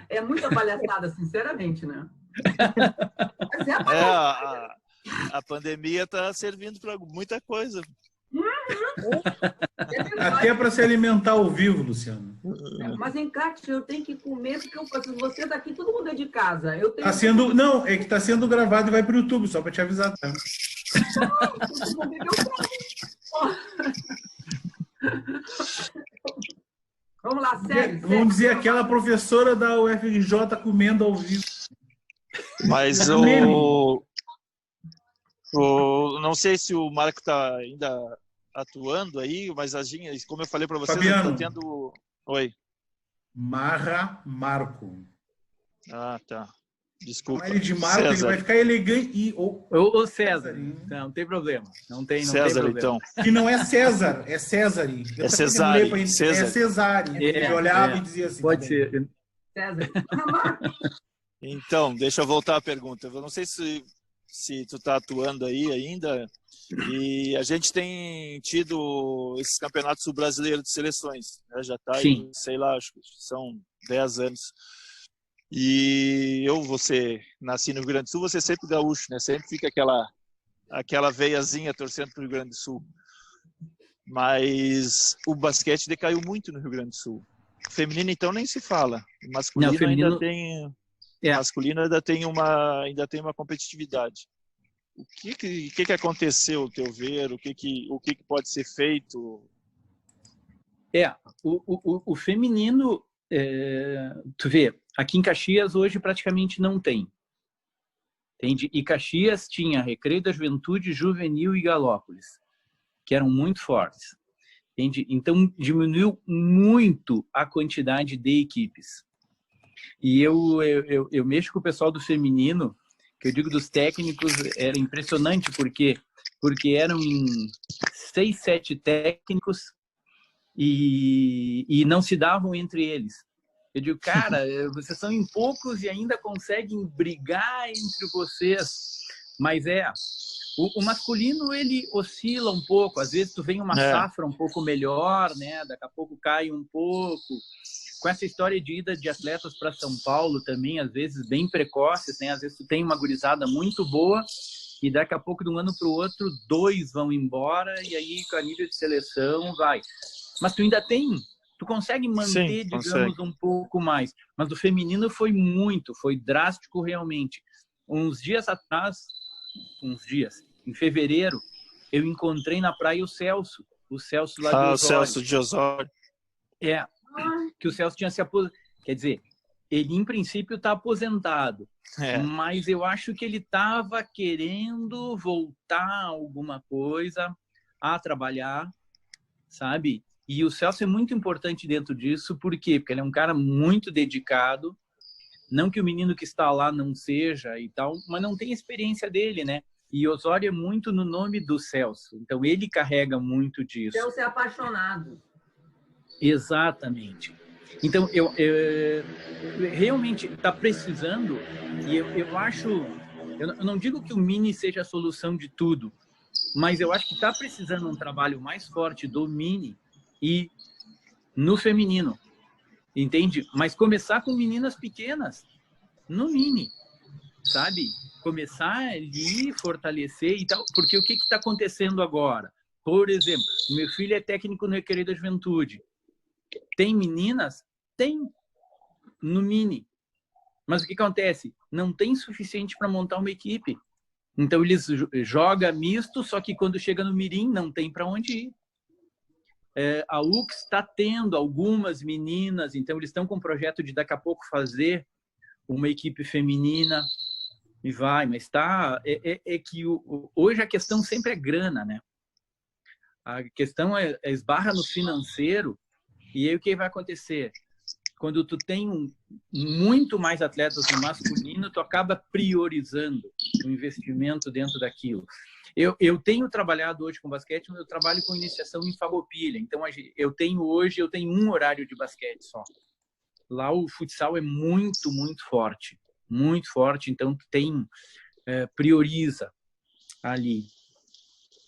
É muita palhaçada, sinceramente, né? Mas é A pandemia está servindo para muita coisa. Até para se alimentar ao vivo, Luciano. Mas encarte, eu tenho que comer, porque eu faço. Você daqui, todo mundo é de casa. Eu tenho Tá sendo, não, é que está sendo gravado e vai para o YouTube, só para te avisar. Tá? Vamos lá, sério. Vamos dizer aquela professora da UFRJ comendo ao vivo. Mas não sei se o Marco está ainda atuando aí, mas como eu falei para vocês, Fabiano. está tendo... Oi. Marco. Ah, tá. Desculpa. Chama ele de Marco, César. ele vai ficar elegante. Ô César, não tem problema. Não tem César, problema. então. Que não é César, é César. É Cesare. É Cesare. Ele olhava e dizia assim. Pode também. ser. César. Então, deixa eu voltar à pergunta. Eu não sei se tu está atuando aí ainda, e a gente tem tido esses campeonatos brasileiros de seleções, né? Já está aí, sei lá, acho que são 10 anos. E nasci no Rio Grande do Sul, você sempre gaúcho, né? Sempre fica aquela veiazinha torcendo para o Rio Grande do Sul. Mas o basquete decaiu muito no Rio Grande do Sul. Feminino, então, nem se fala. O masculino, Não, feminino... ainda tem... É. Masculino ainda tem uma competitividade. O que aconteceu, ao teu ver? O que pode ser feito? O feminino, tu vê, aqui em Caxias hoje praticamente não tem. Entende? E Caxias tinha Recreio da Juventude, Juvenil e Galópolis, que eram muito fortes. Entende? Então diminuiu muito a quantidade de equipes. E eu mexo com o pessoal do feminino, que eu digo dos técnicos, era impressionante, porque eram 6, 7 técnicos e não se davam entre eles. Eu digo, cara, vocês são em poucos e ainda conseguem brigar entre vocês. Mas o masculino, ele oscila um pouco. Às vezes tu vem uma safra um pouco melhor, né? Daqui a pouco cai um pouco. Com essa história de ida de atletas para São Paulo também, às vezes bem precoces, né? Às vezes tu tem uma gurizada muito boa e daqui a pouco, de um ano para o outro, 2 vão embora e aí, com a nível de seleção, vai. Mas tu ainda tu consegue manter, digamos, um pouco mais. Mas do feminino foi drástico realmente. Uns dias, em fevereiro, eu encontrei na praia o Celso lá de Osório. O Celso de Osório. Que o Celso tinha se aposentado. Quer dizer, ele em princípio está aposentado, mas eu acho que ele estava querendo voltar alguma coisa a trabalhar, sabe? E o Celso é muito importante dentro disso, por quê? Porque ele é um cara muito dedicado, não que o menino que está lá não seja e tal, mas não tem experiência dele, né? E Osório é muito no nome do Celso, então ele carrega muito disso. Celso é apaixonado. Exatamente. Então, eu realmente está precisando, e eu acho, eu não digo que o Mini seja a solução de tudo, mas eu acho que está precisando um trabalho mais forte do Mini e no feminino, entende? Mas começar com meninas pequenas, no Mini, sabe? começar ali, fortalecer e tal, porque o que está acontecendo agora? Por exemplo, meu filho é técnico no Recreio da Juventude. Tem meninas? Tem, no mini. Mas o que acontece? Não tem suficiente para montar uma equipe. Então, eles jogam misto, só que quando chega no mirim, não tem para onde ir. A UX está tendo algumas meninas, então eles estão com um projeto de daqui a pouco fazer uma equipe feminina e vai, mas que hoje a questão sempre é grana, né? A questão esbarra no financeiro, e aí o que vai acontecer? Quando tu tem muito mais atletas no masculino, tu acaba priorizando o investimento dentro daquilo. Eu tenho trabalhado hoje com basquete, mas eu trabalho com iniciação em Farroupilha. Então, eu tenho um horário de basquete só. Lá o futsal é muito, muito forte. Muito forte, então tu prioriza ali.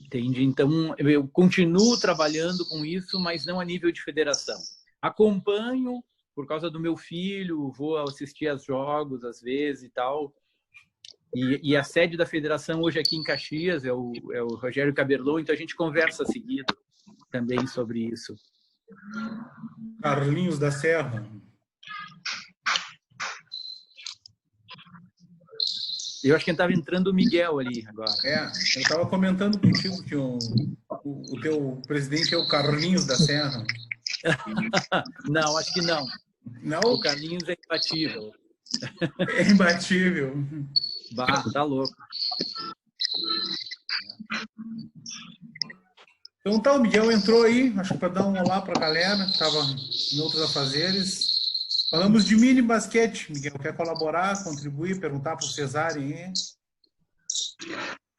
Entende? Então, eu continuo trabalhando com isso, mas não a nível de federação. Acompanho por causa do meu filho, vou assistir aos jogos às vezes e tal. E a sede da federação hoje aqui em Caxias é o Rogério Caberlou, então a gente conversa seguido também sobre isso. Carlinhos da Serra. Eu acho que estava entrando o Miguel ali agora. Eu estava comentando contigo que o teu presidente é o Carlinhos da Serra. Não, acho que não. Não? O Carlinhos é imbatível. É imbatível. Bah, tá louco. Então tá, o Miguel entrou aí, acho que para dar um olá para a galera que estava em outros afazeres. Falamos de mini basquete. Miguel, quer colaborar, contribuir, perguntar para o Cesário, hein?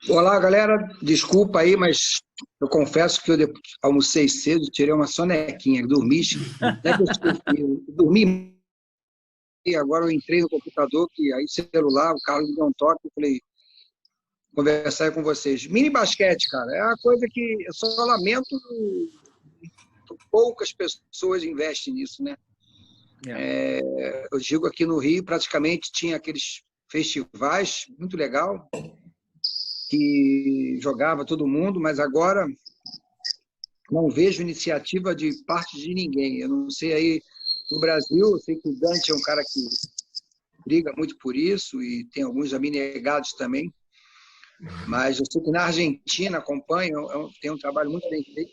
Olá, galera. Desculpa aí, mas eu confesso que eu almocei cedo, tirei uma sonequinha, dormi. Até que eu dormi e agora eu entrei no computador, que aí celular, o Carlos me deu um toque, eu falei, conversar aí com vocês. Mini basquete, cara, é uma coisa que eu só lamento que poucas pessoas investem nisso, né? Eu digo aqui no Rio, praticamente tinha aqueles festivais, muito legal, que jogava todo mundo, mas agora não vejo iniciativa de parte de ninguém. Eu não sei aí, no Brasil, eu sei que o Dante é um cara que briga muito por isso, e tem alguns abnegados também, mas eu sei que na Argentina, acompanho, tem um trabalho muito bem feito,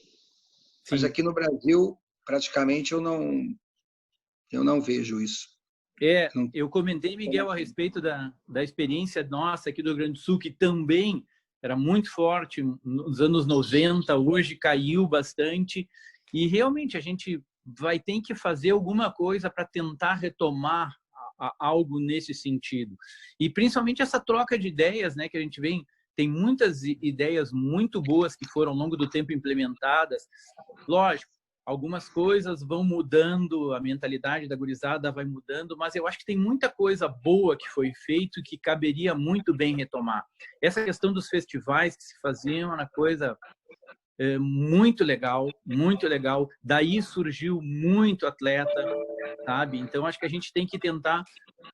mas aqui no Brasil, praticamente, eu não vejo isso. Eu comentei, Miguel, a respeito da experiência nossa aqui do Rio Grande do Sul, que também era muito forte nos anos 90, hoje caiu bastante, e realmente a gente vai ter que fazer alguma coisa para tentar retomar algo nesse sentido. E principalmente essa troca de ideias, né, que a gente tem muitas ideias muito boas que foram ao longo do tempo implementadas. Lógico, algumas coisas vão mudando, a mentalidade da gurizada vai mudando, mas eu acho que tem muita coisa boa que foi feito que caberia muito bem retomar. Essa questão dos festivais que se faziam era coisa muito legal, muito legal. Daí surgiu muito atleta, sabe? Então, acho que a gente tem que tentar,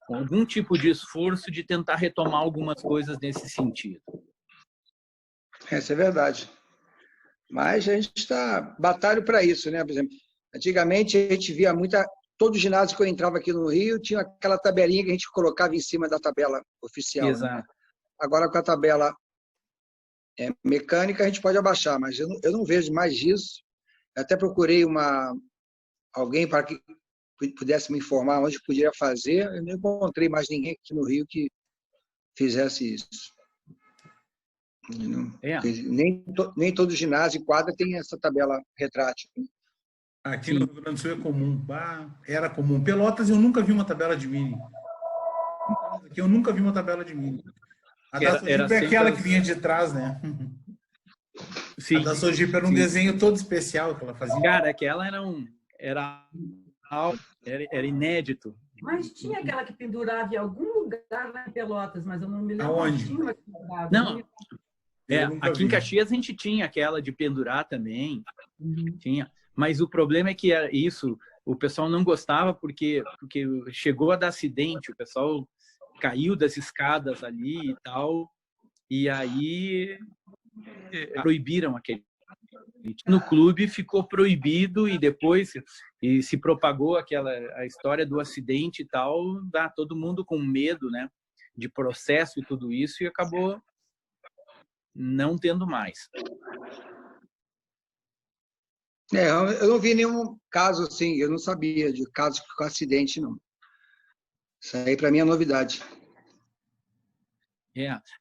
com algum tipo de esforço, de tentar retomar algumas coisas nesse sentido. Isso é verdade. Mas a gente está batalhando para isso, né? Por exemplo, antigamente a gente via todo ginásio que eu entrava aqui no Rio tinha aquela tabelinha que a gente colocava em cima da tabela oficial. Exato. Né? Agora, com a tabela mecânica, a gente pode abaixar, mas eu não vejo mais isso. Eu até procurei alguém para que pudesse me informar onde poderia fazer. Eu não encontrei mais ninguém aqui no Rio que fizesse isso. Nem todo ginásio e quadra tem essa tabela retrátil. Aqui no Rio Grande do Sul é comum. Era comum. Pelotas, eu nunca vi uma tabela de mini. Aqui eu nunca vi uma tabela de mini. A da Sojipa é aquela que vinha de trás, né? Sim. A da Sojipa era um desenho todo especial que ela fazia. Cara, aquela era inédito. Mas tinha aquela que pendurava em algum lugar lá em Pelotas, mas eu não me lembro. Aonde? Não. Aqui em Caxias a gente tinha aquela de pendurar também. Tinha. Mas o problema é que o pessoal não gostava porque chegou a dar acidente, o pessoal caiu das escadas ali e tal, e aí proibiram aquele. No clube ficou proibido e depois se propagou a história do acidente e tal, todo mundo com medo, né, de processo e tudo isso, e acabou não tendo mais. Eu não vi nenhum caso assim, eu não sabia de casos com acidente, não. Isso aí para mim é novidade.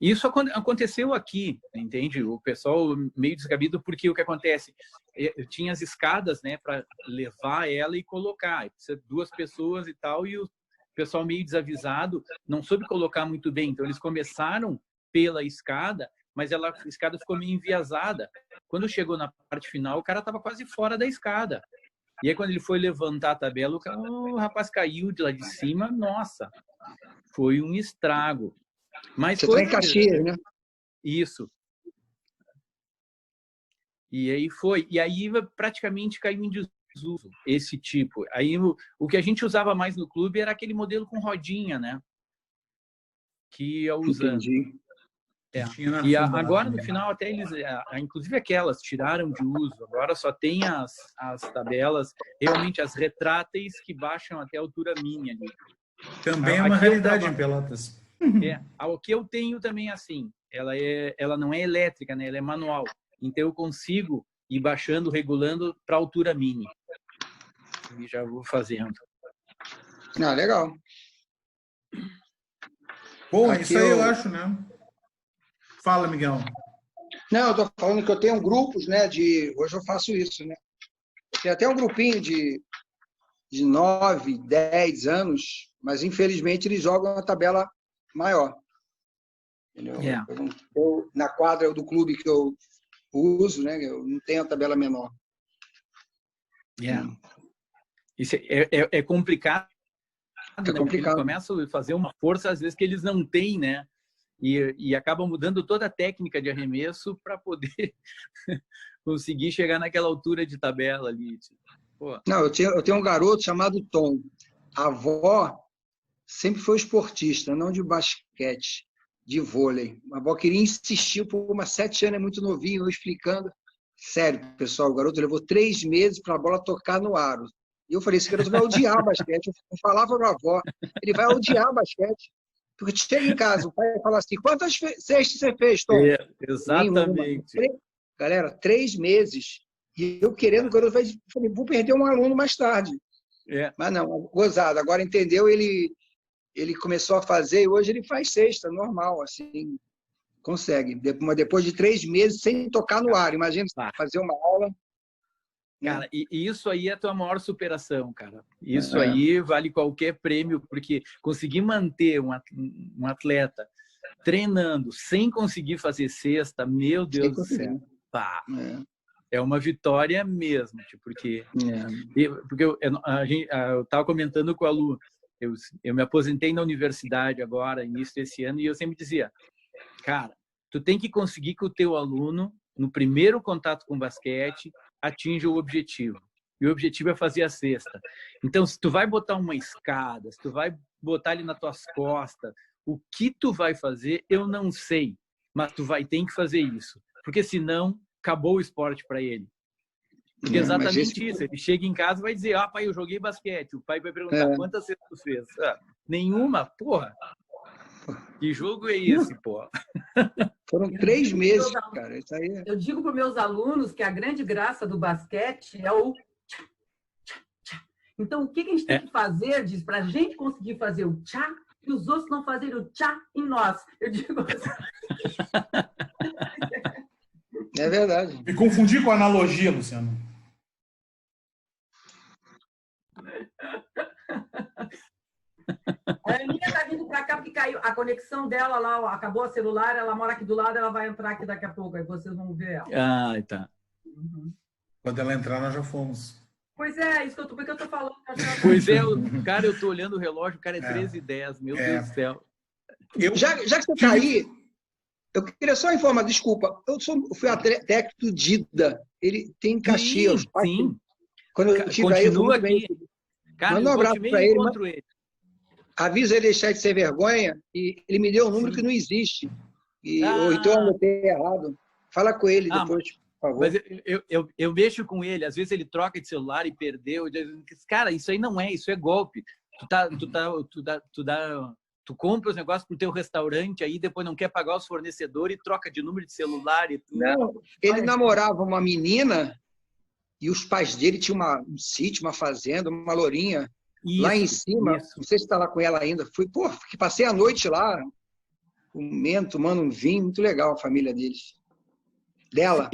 Isso aconteceu aqui, entende? O pessoal meio descabido, porque o que acontece? Eu tinha as escadas, né, para levar ela e colocar. Precisa de 2 pessoas e tal, e o pessoal meio desavisado não soube colocar muito bem. Então, eles começaram pela escada, mas a escada ficou meio enviesada. Quando chegou na parte final, o cara estava quase fora da escada. E aí, quando ele foi levantar a tabela, o rapaz caiu de lá de cima. Nossa, foi um estrago. Mas você está em Caxias, né? Isso. E aí foi. E aí praticamente caiu em desuso esse tipo. Aí o que a gente usava mais no clube era aquele modelo com rodinha, né? Que ia usando. Entendi. E agora, no final, até eles, inclusive aquelas, tiraram de uso. Agora só tem as tabelas, realmente as retráteis, que baixam até a altura minha ali. Também é uma realidade em Pelotas. O que eu tenho também assim, ela não é elétrica, né? Ela é manual. Então eu consigo ir baixando, regulando para a altura mini. E já vou fazendo. Legal. Bom, aqui isso aí eu acho, né? Fala, Miguel. Não, eu estou falando que eu tenho grupos, né? Hoje eu faço isso, né? Tem até um grupinho de 9, 10 anos, mas infelizmente eles jogam a tabela maior. Entendeu? Na quadra do clube que eu uso, né? Eu não tenho a tabela menor. Isso é complicado. É complicado. Eles começam a fazer uma força, às vezes, que eles não têm, né? E acabam mudando toda a técnica de arremesso para poder conseguir chegar naquela altura de tabela ali. Pô. Não, eu tenho um garoto chamado Tom. A avó sempre foi esportista, não de basquete, de vôlei. A avó queria insistir por umas 7 anos, é muito novinho, eu explicando. Sério, pessoal, o garoto levou 3 meses para a bola tocar no aro. E eu falei, esse garoto vai odiar basquete. Eu falava para a avó, ele vai odiar basquete. Porque chega em casa, o pai fala assim, quantas cestas você fez, Tom? Exatamente. Galera, 3 meses. E eu querendo, o garoto vai... Falei, vou perder um aluno mais tarde. Mas não, gozado. Agora entendeu, ele começou a fazer e hoje ele faz cesta, normal, assim, consegue. Mas depois de 3 meses sem tocar no ar, imagina fazer uma aula. Cara, e isso aí é a tua maior superação, cara. Isso aí vale qualquer prêmio, porque conseguir manter um atleta treinando sem conseguir fazer cesta, meu Deus do céu. É uma vitória mesmo, porque eu estava comentando com a Lu, eu me aposentei na universidade agora, início desse ano, e eu sempre dizia, cara, tu tem que conseguir que o teu aluno, no primeiro contato com o basquete, atinja o objetivo. E o objetivo é fazer a cesta. Então, se tu vai botar uma escada, se tu vai botar ali nas tuas costas, o que tu vai fazer, eu não sei. Mas tu tem que fazer isso. Porque senão, acabou o esporte para ele. Porque exatamente isso. Ele chega em casa e vai dizer, pai, eu joguei basquete. O pai vai perguntar, quantas cestas tu fez? Nenhuma? Porra. Que jogo é esse, porra? Foram 3 meses, cara. Isso aí Eu digo para os meus alunos que a grande graça do basquete é o tchá, tchá, tchá. Então, o que a gente tem que fazer, para a gente conseguir fazer o tchá e os outros não fazerem o tchá em nós? Eu digo assim. É verdade. Me confundi com a analogia, Luciano. A Aninha está vindo para cá porque caiu a conexão dela lá, acabou o celular, ela mora aqui do lado, ela vai entrar aqui daqui a pouco, aí vocês vão ver ela. Tá. Quando ela entrar, nós já fomos. Pois é, isso que eu tô falando. Pois é, cara, eu tô olhando o relógio, o cara é 13h10, meu Deus do céu. Já que você está aí, eu queria só informar, desculpa, eu fui técnico do Dida, ele tem Caxias. Sim. Quando eu estive aí, continua aqui. Cara, manda um abraço para ele. Avisa ele deixar de ser vergonha e ele me deu um número que não existe. Ou então eu anotei errado. Fala com ele depois, por favor. Mas eu mexo com ele, às vezes ele troca de celular e perdeu. Cara, isso aí não é, isso é golpe. Tu compra os negócios pro teu restaurante, aí depois não quer pagar os fornecedores e troca de número de celular e tudo. Não, ele namorava uma menina e os pais dele tinham um sítio, uma fazenda, uma lourinha. Lá em cima, não sei se está lá com ela ainda. Passei a noite lá, comendo, tomando um vinho, muito legal a família deles. Dela.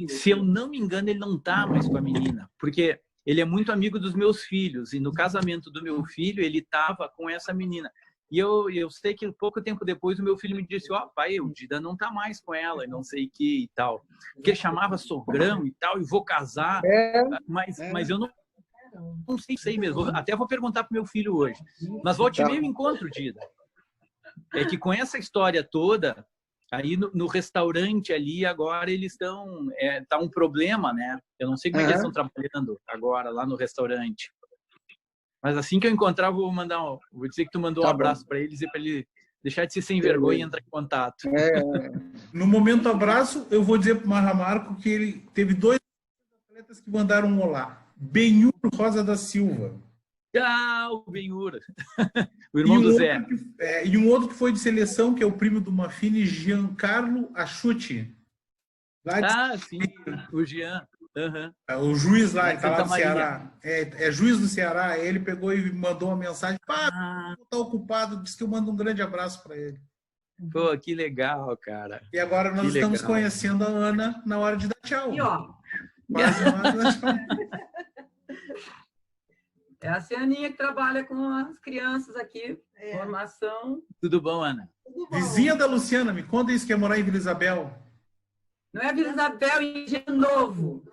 Se eu não me engano, ele não está mais com a menina, porque ele é muito amigo dos meus filhos, e no casamento do meu filho, ele estava com essa menina. E eu sei que pouco tempo depois o meu filho me disse, pai, o Dida não está mais com ela, e não sei o que e tal. Porque chamava sogrão e tal, e vou casar, mas eu não sei mesmo. Até vou perguntar pro meu filho hoje. Mas volte e meio encontro, Dida. É que com essa história toda, aí no restaurante ali, agora eles estão... tá um problema, né? Eu não sei como é que eles estão trabalhando agora lá no restaurante. Mas assim que eu encontrar, vou dizer que tu mandou um abraço para eles e para ele deixar de ser sem vergonha e entrar em contato. No momento abraço, eu vou dizer pro Marra Marco que ele teve 2 atletas que mandaram um olá. Benhur Rosa da Silva. O Benhur. O irmão do Zé. E um outro que foi de seleção, que é o primo do Mafini, Giancarlo Achuti. Sim, o Jean. O juiz lá, que tá lá do Ceará. É juiz do Ceará. Ele pegou e mandou uma mensagem. Tá ocupado, disse que eu mando um grande abraço para ele. Pô, que legal, cara. E agora nós estamos conhecendo a Ana na hora de dar tchau. E ó. Quase na hora de dar tchau. É a Cianinha que trabalha com as crianças aqui. Formação. Tudo bom, Ana? Tudo bom. Vizinha da Luciana, me conta isso que é morar em Vila Isabel. Não é Vila Isabel, em Engenho Novo.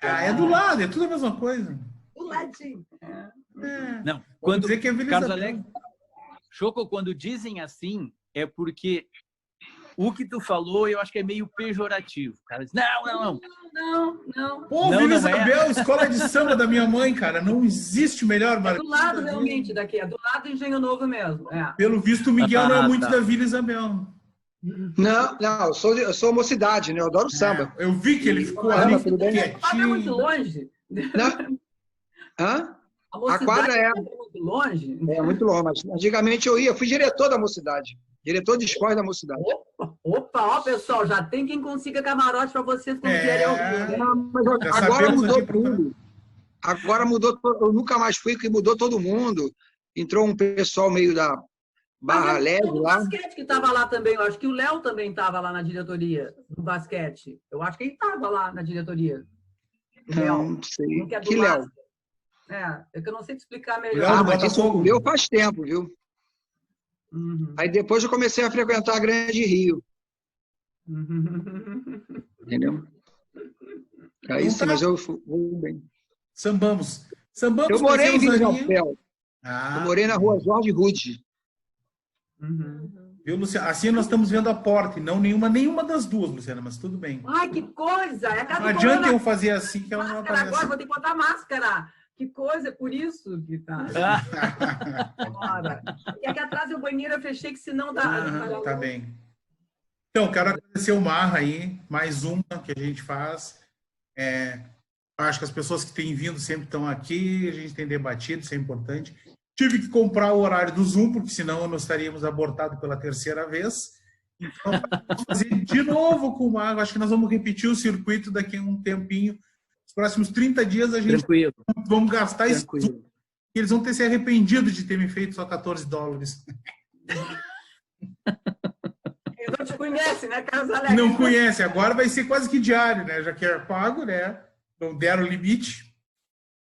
É do lado, é tudo a mesma coisa. Do ladinho. Não, Quando dizer que é Vila Carlos Isabel. Alex, Choco, quando dizem assim, é porque o que tu falou, eu acho que é meio pejorativo. O cara diz, não. Pô, Não, Vila não Isabel, escola de samba da minha mãe, cara. Não existe melhor É do lado, realmente, daqui. É do lado do Engenho Novo mesmo. Pelo visto, o Miguel não é muito da Vila Isabel. Não, eu sou mocidade, né? Eu adoro samba. Eu vi que ele ficou ali tudo bem? É muito longe. Não. Hã? A quadra é muito longe. É muito longe, mas antigamente eu fui diretor da mocidade. Diretor de escola da mocidade. Opa, pessoal, já tem quem consiga camarote para vocês quando vierem ao vivo. Mas agora mudou tudo. Agora mudou, eu nunca mais fui, que mudou todo mundo. Entrou um pessoal meio da Barra Leve lá. O basquete que estava lá também, eu acho que o Léo também estava lá na diretoria do basquete. Eu acho que ele estava lá na diretoria. Não sei. Que Léo? É que eu não sei te explicar melhor. Léo, mas isso o meu faz tempo, viu? Uhum. Aí depois eu comecei a frequentar a Grande Rio. Entendeu? Aí sim, mas eu vou bem. Sambamos. Eu morei em Vila Isabel. Eu morei na rua Jorge Rude. Viu, Luciana? Assim nós estamos vendo a porta, e não nenhuma das duas, Luciana, mas tudo bem. Ai, que coisa! Não adianta eu fazer assim que ela não aparece. Agora vou ter que botar máscara. Que coisa, é por isso que tá. E aqui atrás é o banheiro, eu fechei, que senão dá. Tá bem. Então, quero agradecer o Marra aí, mais uma que a gente faz. Acho que as pessoas que têm vindo sempre estão aqui, a gente tem debatido, isso é importante. Tive que comprar o horário do Zoom, porque senão nós estaríamos abortados pela 3ª vez. Então, vamos fazer de novo com o Marra. Acho que nós vamos repetir o circuito daqui a um tempinho. Os próximos 30 dias a gente vamos gastar isso. E eles vão ter se arrependido de ter me feito só $14. Eles não te conhecem, né, Carlos Alex? Não conhece. Agora vai ser quase que diário, né? Já que é pago, né? Não deram o limite.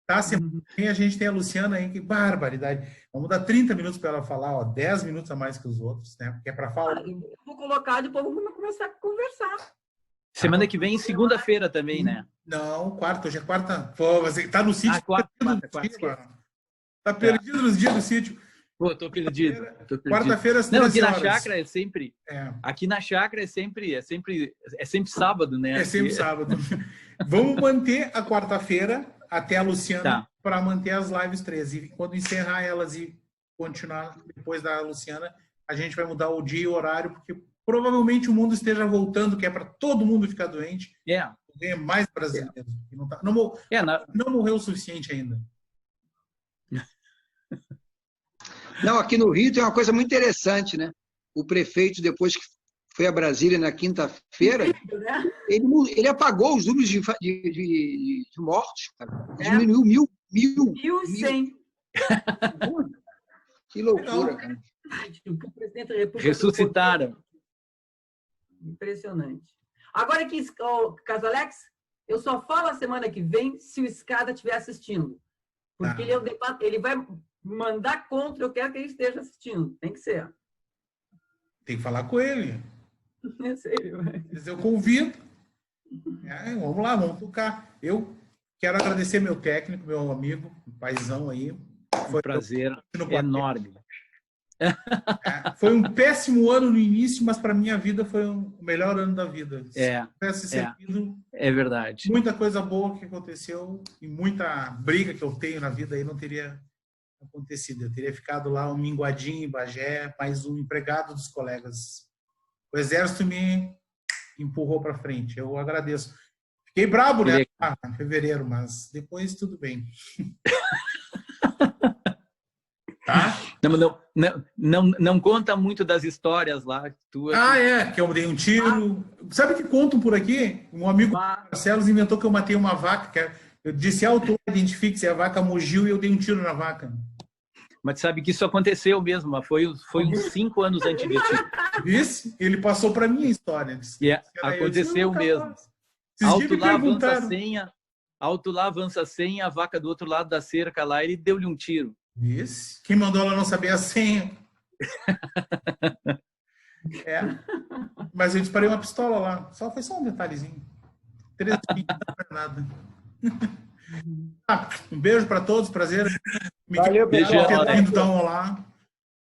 Tá? Semana que vem a gente tem a Luciana aí, que barbaridade. Vamos dar 30 minutos para ela falar, 10 minutos a mais que os outros, né? Porque é para falar. Eu vou colocar, depois vamos começar a conversar. Semana que vem, segunda-feira também, né? Não, quarta, hoje é quarta. Pô, você tá no sítio. Quarta. Tá perdido nos dias do sítio. Pô, tô perdido. Quarta-feira às 13 horas. Não, aqui na horas. chácara é sempre... Aqui na chácara é sempre sábado, né? É sempre sábado. Vamos manter a quarta-feira até a Luciana para manter as lives 13. E quando encerrar elas e continuar depois da Luciana. A gente vai mudar o dia e o horário, porque provavelmente o mundo esteja voltando, que é para todo mundo ficar doente. Ganha mais brasileiros. Não morreu o suficiente ainda. Não, aqui no Rio tem uma coisa muito interessante, né? O prefeito, depois que foi a Brasília na quinta-feira, ele apagou os números de mortes, cara. Diminuiu 1.100. Que loucura, cara. O presidente da República ressuscitaram. Impressionante. Agora aqui, Casalex, eu só falo a semana que vem se o Escada estiver assistindo. Porque ele vai mandar contra, eu quero que ele esteja assistindo. Tem que ser. Tem que falar com ele. Eu sei, eu convido. Vamos lá, vamos tocar. Eu quero agradecer meu técnico, meu amigo, paizão aí. Foi um prazer enorme. Foi um péssimo ano no início, mas para minha vida foi o melhor ano da vida. Se tivesse servido, é verdade. Muita coisa boa que aconteceu e muita briga que eu tenho na vida aí não teria acontecido. Eu teria ficado lá um minguadinho em Bagé, mais um empregado dos colegas. O Exército me empurrou para frente. Eu agradeço. Fiquei brabo, né? Em fevereiro, mas depois tudo bem. Tá? Não conta muito das histórias lá. Que eu dei um tiro. Sabe que contam por aqui? Um amigo Marcelo inventou que eu matei uma vaca. Eu disse, identifique-se, a vaca mugiu e eu dei um tiro na vaca. Mas sabe que isso aconteceu mesmo, mas foi uns 5 anos antes de ti. Isso? Ele passou para mim a história. Aconteceu mesmo. Alto lá, avança a senha, a vaca do outro lado da cerca lá, ele deu-lhe um tiro. Isso. Quem mandou ela não saber a senha? Mas eu disparei uma pistola lá. Foi só um detalhezinho. 13 não é nada. Um beijo para todos, prazer. Valeu, pessoal. Lá.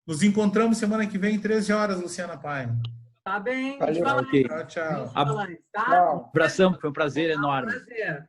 Nos encontramos semana que vem, 13 horas, Luciana Paia. Tá bem. Valeu. Tchau. Abração, foi um prazer enorme. Prazer.